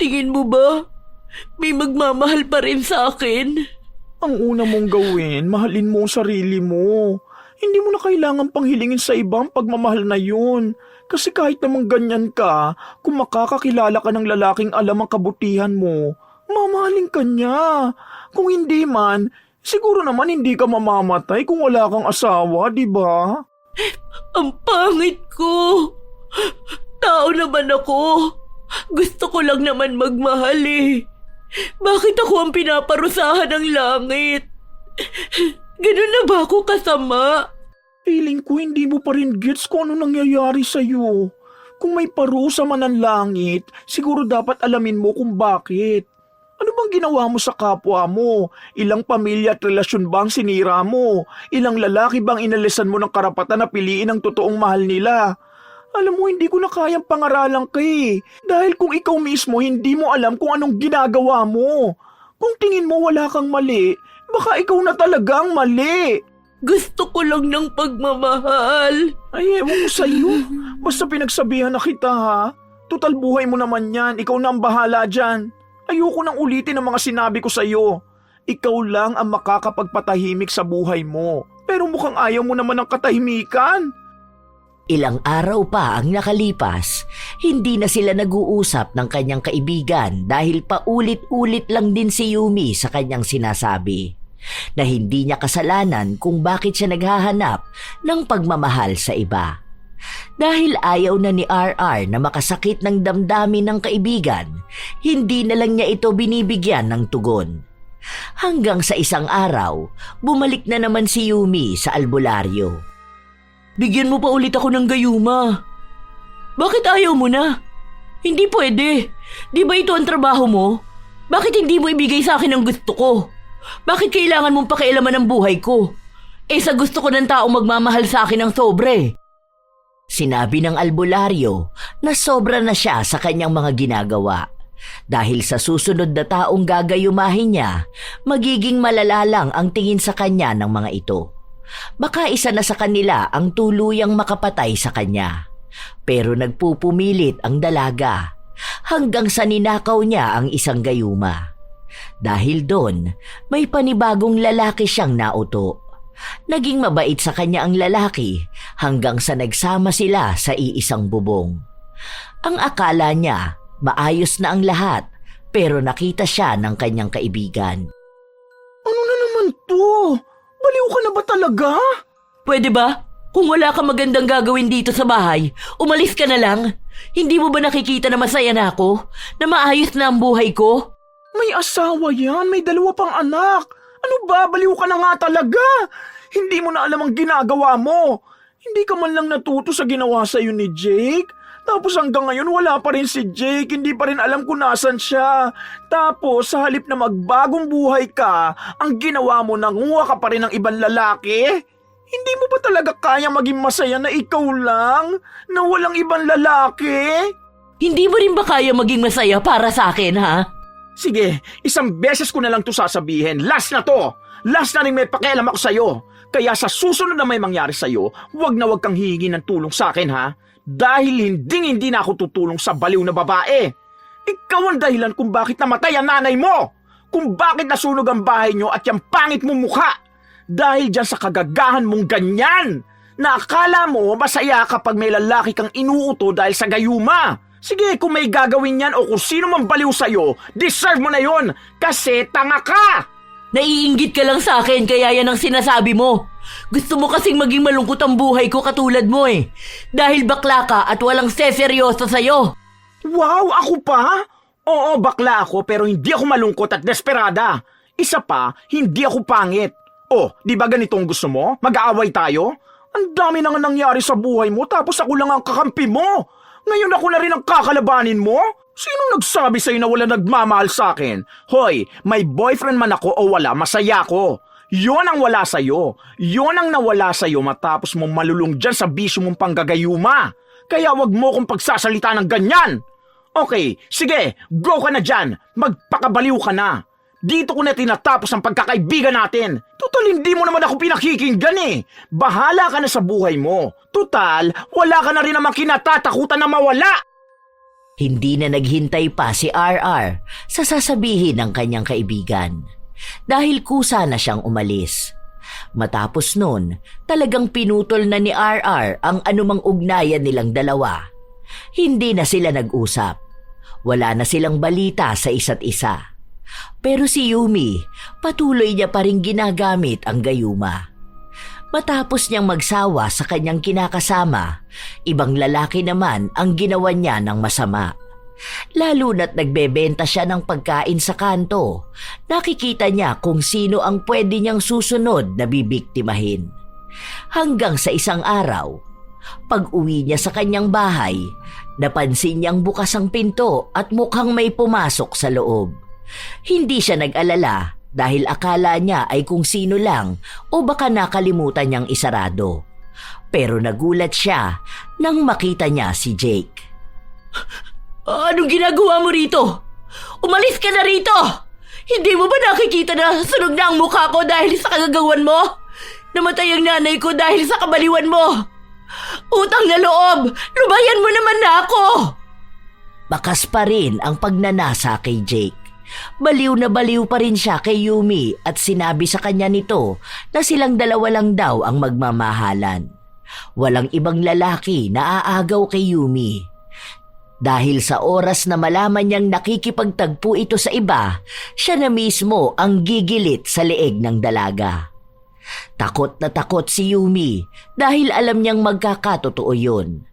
Tingin mo ba? May magmamahal pa rin sa akin? Ang una mong gawin, mahalin mo ang sarili mo. Hindi mo na kailangan panghilingin sa ibang pagmamahal na yun. Kasi kahit namang ganyan ka, kung makakakilala ka ng lalaking alam ang kabutihan mo, mamahalin ka niya. Kung hindi man, siguro naman hindi ka mamamatay kung wala kang asawa, di ba? Ang pangit ko! Tao naman ako! Gusto ko lang naman magmahal eh. Bakit ako ang pinaparusahan ng langit? Ganun na ba ako kasama? Feeling ko hindi mo pa rin gets kung ano nangyayari sa'yo. Kung may parusa man ang langit, siguro dapat alamin mo kung bakit. Ano bang ginawa mo sa kapwa mo? Ilang pamilya at relasyon bang sinira mo? Ilang lalaki bang inalisan mo ng karapatan na piliin ang totoong mahal nila? Alam mo, hindi ko na kayang pangaralan ka eh. Dahil kung ikaw mismo hindi mo alam kung anong ginagawa mo. Kung tingin mo wala kang mali, baka ikaw na talagang mali. Gusto ko lang ng pagmamahal. Ay, ewan ko sa'yo. Basta pinagsabihan na kita ha. Total buhay mo naman yan. Ikaw na ang bahala dyan. Ayoko nang ulitin ang mga sinabi ko sa'yo. Ikaw lang ang makakapagpatahimik sa buhay mo. Pero mukhang ayaw mo naman ng katahimikan. Ilang araw pa ang nakalipas, hindi na sila nag-uusap ng kanyang kaibigan dahil paulit-ulit lang din si Yumi sa kanyang sinasabi na hindi niya kasalanan kung bakit siya naghahanap ng pagmamahal sa iba. Dahil ayaw na ni RR na makasakit ng damdamin ng kaibigan, hindi na lang niya ito binibigyan ng tugon. Hanggang sa isang araw, bumalik na naman si Yumi sa albularyo. Bigyan mo pa ulit ako ng gayuma. Bakit ayaw mo na? Hindi pwede. Di ba ito ang trabaho mo? Bakit hindi mo ibigay sa akin ang gusto ko? Bakit kailangan mong pakialaman ang buhay ko? Sa gusto ko ng taong magmamahal sa akin ng sobre. Sinabi ng albularyo na sobra na siya sa kanyang mga ginagawa. Dahil sa susunod na taong gagayumahin niya, magiging malala lang ang tingin sa kanya ng mga ito. Baka isa na sa kanila ang tuluyang makapatay sa kanya. Pero nagpupumilit ang dalaga hanggang sa ninakaw niya ang isang gayuma. Dahil doon, may panibagong lalaki siyang nauto. Naging mabait sa kanya ang lalaki hanggang sa nagsama sila sa iisang bubong. Ang akala niya, maayos na ang lahat, pero nakita siya ng kanyang kaibigan. Ano na naman to? Baliw ka na ba talaga? Pwede ba? Kung wala ka magandang gagawin dito sa bahay, umalis ka na lang. Hindi mo ba nakikita na masaya na ako? Na maayos na ang buhay ko? May asawa yan, may 2 pang anak. Ano ba, baliw ka na nga talaga. Hindi mo na alam ang ginagawa mo. Hindi ka man lang natuto sa ginawa sa'yo ni Jake. Tapos hanggang ngayon wala pa rin si Jake, hindi pa rin alam kung nasan siya. Tapos sa halip na magbagong buhay ka, ang ginawa mo nanguha ka pa rin ng ibang lalaki? Hindi mo ba talaga kaya maging masaya na ikaw lang? Na walang ibang lalaki? Hindi mo rin ba kaya maging masaya para sa akin, ha? Sige, isang beses ko na lang to sasabihin. Last na to! Last na rin may pakialam ako sa'yo. Kaya sa susunod na may mangyari sa'yo, wag na wag kang hihingi ng tulong sa akin, ha? Dahil hindi na ako tutulong sa baliw na babae. Ikaw ang dahilan kung bakit namatay ang nanay mo. Kung bakit nasunog ang bahay nyo at yung pangit mong mukha. Dahil dyan sa kagagahan mong ganyan. Na akala mo masaya kapag may lalaki kang inuuto dahil sa gayuma. Sige, kung may gagawin yan o kung sino man baliw sa'yo, deserve mo na yon kasi tanga ka. Naiinggit ka lang sa akin kaya yan ang sinasabi mo. Gusto mo kasing maging malungkot ang buhay ko katulad mo eh. Dahil bakla ka at walang seseryoso sa'yo. Wow, ako pa? Oo, bakla ako pero hindi ako malungkot at desperada. Isa pa, hindi ako pangit. Oh, di ba ganito ang gusto mo? Mag-aaway tayo? Ang dami na nga nangyari sa buhay mo tapos ako lang ang kakampi mo. Ngayon ako na rin ang kakalabanin mo? Sino nagsabi sa'yo na wala nagmamahal sa akin? Hoy, may boyfriend man ako o wala, masaya ko. Yon ang wala sa'yo. Yon ang nawala sa'yo matapos mong malulung dyan sa bisyo mong panggagayuma. Kaya wag mo kong pagsasalita ng ganyan. Okay, sige, go ka na dyan. Magpakabaliw ka na. Dito ko na tinatapos ang pagkakaibigan natin. Total, hindi mo naman ako pinakikinggan eh. Bahala ka na sa buhay mo. Total, wala ka na rin naman kinatatakutan na mawala. Hindi na naghintay pa si RR sa sasabihin ng kanyang kaibigan. Dahil kusa na siyang umalis. Matapos nun, talagang pinutol na ni RR ang anumang ugnayan nilang dalawa. Hindi na sila nag-usap. Wala na silang balita sa isa't isa. Pero si Yumi, patuloy niya pa rin ginagamit ang gayuma. Matapos niyang magsawa sa kanyang kinakasama, ibang lalaki naman ang ginawa niya ng masama. Lalo na't nagbebenta siya ng pagkain sa kanto, nakikita niya kung sino ang pwede niyang susunod na bibiktimahin. Hanggang sa isang araw, pag-uwi niya sa kanyang bahay, napansin niyang bukas ang pinto at mukhang may pumasok sa loob. Hindi siya nag-alala dahil akala niya ay kung sino lang o baka nakalimutan niyang isarado. Pero nagulat siya nang makita niya si Jake. Anong ginagawa mo rito? Umalis ka na rito! Hindi mo ba nakikita na sunog na ang mukha ko dahil sa kagagawan mo? Namatay ang nanay ko dahil sa kabaliwan mo! Utang na loob! Lubayan mo naman na ako! Bakas pa rin ang pagnanasa kay Jake. Baliw na baliw pa rin siya kay Yumi at sinabi sa kanya nito na silang dalawa lang daw ang magmamahalan. Walang ibang lalaki na aagaw kay Yumi. Dahil sa oras na malaman niyang nakikipagtagpo ito sa iba, siya na mismo ang gigilit sa leeg ng dalaga. Takot na takot si Yumi dahil alam niyang magkakatotoo yun.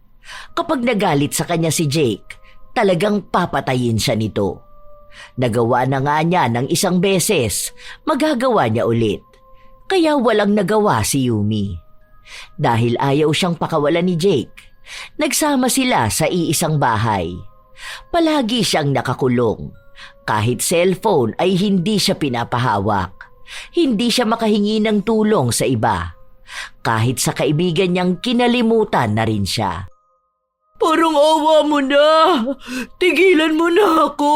Kapag nagalit sa kanya si Jake, talagang papatayin siya nito. Nagawa na nga niya ng isang beses, magagawa niya ulit. Kaya walang nagawa si Yumi. Dahil ayaw siyang pakawalan ni Jake, nagsama sila sa iisang bahay. Palagi siyang nakakulong. Kahit cellphone ay hindi siya pinapahawak. Hindi siya makahingi ng tulong sa iba. Kahit sa kaibigan niyang kinalimutan na rin siya. Parang awa mo na. Tigilan mo na ako.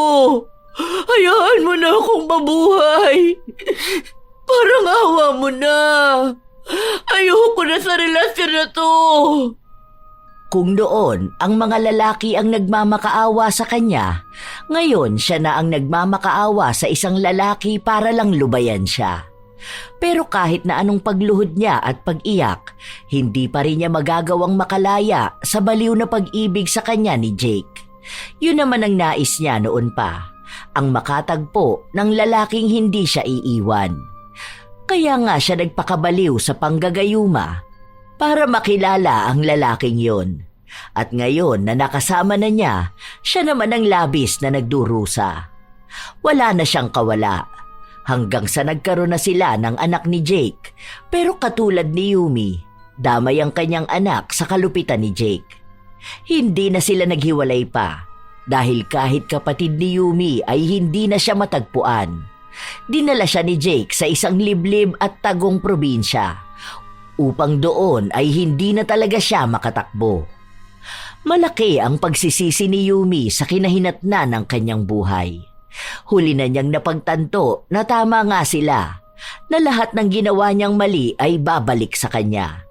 Hayaan mo na akong mabuhay. Parang awa mo na. Ayoko na sa relasyon na to. Kung noon ang mga lalaki ang nagmamakaawa sa kanya, ngayon siya na ang nagmamakaawa sa isang lalaki para lang lubayan siya. Pero kahit na anong pagluhod niya at pag-iyak, hindi pa rin niya magagawang makalaya sa baliw na pag-ibig sa kanya ni Jake. Yun naman ang nais niya noon pa, ang makatagpo ng lalaking hindi siya iiwan. Kaya nga siya nagpakabaliw sa panggagayuma para makilala ang lalaking yon. At ngayon na nakasama na niya, siya naman ang labis na nagdurusa. Wala na siyang kawala. Hanggang sa nagkaroon na sila ng anak ni Jake. Pero katulad ni Yumi, damay ang kanyang anak sa kalupitan ni Jake. Hindi na sila naghiwalay pa. Dahil kahit kapatid ni Yumi ay hindi na siya matagpuan. Dinala siya ni Jake sa isang liblib at tagong probinsya. Upang doon ay hindi na talaga siya makatakbo. Malaki ang pagsisisi ni Yumi sa kinahinatnan ng kanyang buhay. Huli na niyang napagtanto na tama nga sila, na lahat ng ginawa niyang mali ay babalik sa kanya.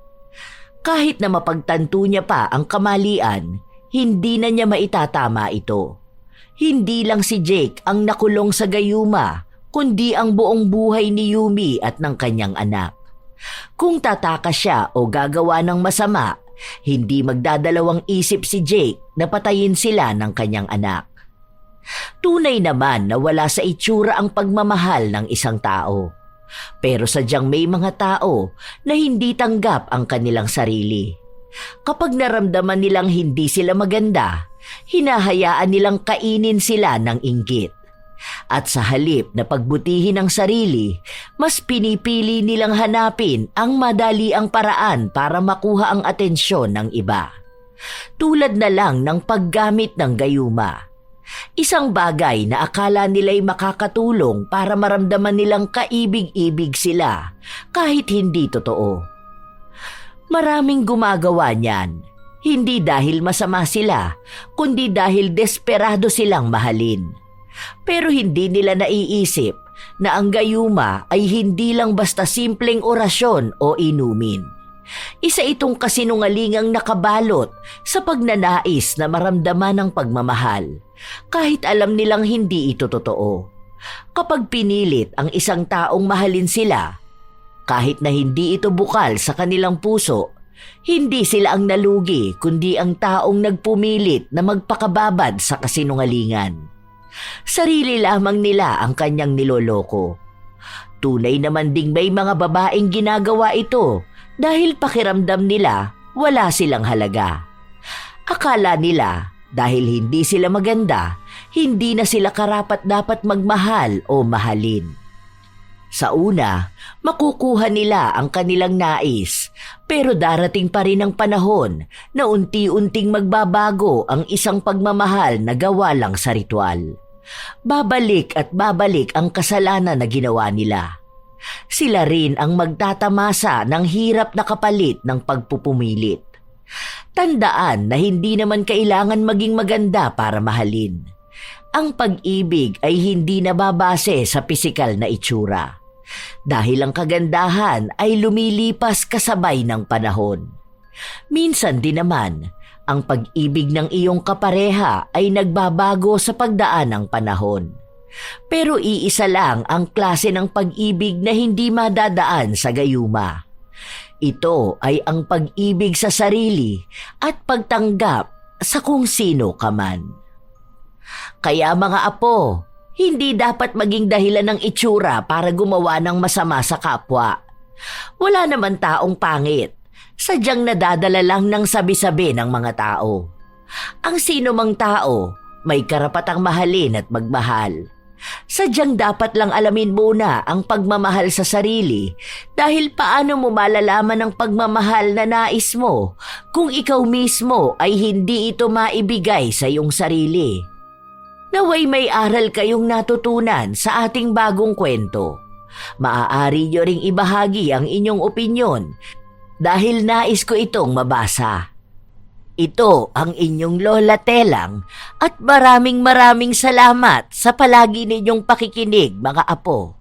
Kahit na mapagtanto niya pa ang kamalian, hindi na niya maitatama ito. Hindi lang si Jake ang nakulong sa gayuma, kundi ang buong buhay ni Yumi at ng kanyang anak. Kung tatakas siya o gagawa ng masama, hindi magdadalawang isip si Jake na patayin sila ng kanyang anak. Tunay naman na wala sa itsura ang pagmamahal ng isang tao. Pero sadyang may mga tao na hindi tanggap ang kanilang sarili. Kapag naramdaman nilang hindi sila maganda, hinahayaan nilang kainin sila ng inggit. At sa halip na pagbutihin ang sarili, mas pinipili nilang hanapin ang madali ang paraan para makuha ang atensyon ng iba. Tulad na lang ng paggamit ng gayuma. Isang bagay na akala nila'y makakatulong para maramdaman nilang kaibig-ibig sila kahit hindi totoo. Maraming gumagawa niyan, hindi dahil masama sila, kundi dahil desperado silang mahalin. Pero hindi nila naiisip na ang gayuma ay hindi lang basta simpleng orasyon o inumin. Isa itong kasinungalingang nakabalot sa pagnanais na maramdaman ng pagmamahal, kahit alam nilang hindi ito totoo. Kapag pinilit ang isang taong mahalin sila, kahit na hindi ito bukal sa kanilang puso, hindi sila ang nalugi kundi ang taong nagpumilit na magpakababad sa kasinungalingan. Sarili lamang nila ang kanyang niloloko. Tunay naman ding may mga babaeng ginagawa ito dahil pakiramdam nila wala silang halaga. Akala nila dahil hindi sila maganda, hindi na sila karapat-dapat magmahal o mahalin. Sa una, makukuha nila ang kanilang nais, pero darating pa rin ang panahon na unti-unting magbabago ang isang pagmamahal na gawa lang sa ritual. Babalik at babalik ang kasalanan na ginawa nila. Sila rin ang magtatamasa ng hirap na kapalit ng pagpupumilit. Tandaan na hindi naman kailangan maging maganda para mahalin. Ang pag-ibig ay hindi nababase sa pisikal na itsura. Dahil ang kagandahan ay lumilipas kasabay ng panahon. Minsan din naman, ang pag-ibig ng iyong kapareha ay nagbabago sa pagdaan ng panahon. Pero iisa lang ang klase ng pag-ibig na hindi madadaan sa gayuma. Ito ay ang pag-ibig sa sarili at pagtanggap sa kung sino ka man. Kaya mga apo, hindi dapat maging dahilan ng itsura para gumawa ng masama sa kapwa. Wala naman taong pangit, sadyang nadadala lang ng sabi-sabi ng mga tao. Ang sino mang tao, may karapatang mahalin at magmahal. Sadyang dapat lang alamin muna ang pagmamahal sa sarili dahil paano mo malalaman ang pagmamahal na nais mo kung ikaw mismo ay hindi ito maibigay sa iyong sarili. Naway may aral kayong natutunan sa ating bagong kwento. Maaari nyo ring ibahagi ang inyong opinyon dahil nais ko itong mabasa. Ito ang inyong Lola Telang at maraming salamat sa palagi ninyong pakikinig mga apo.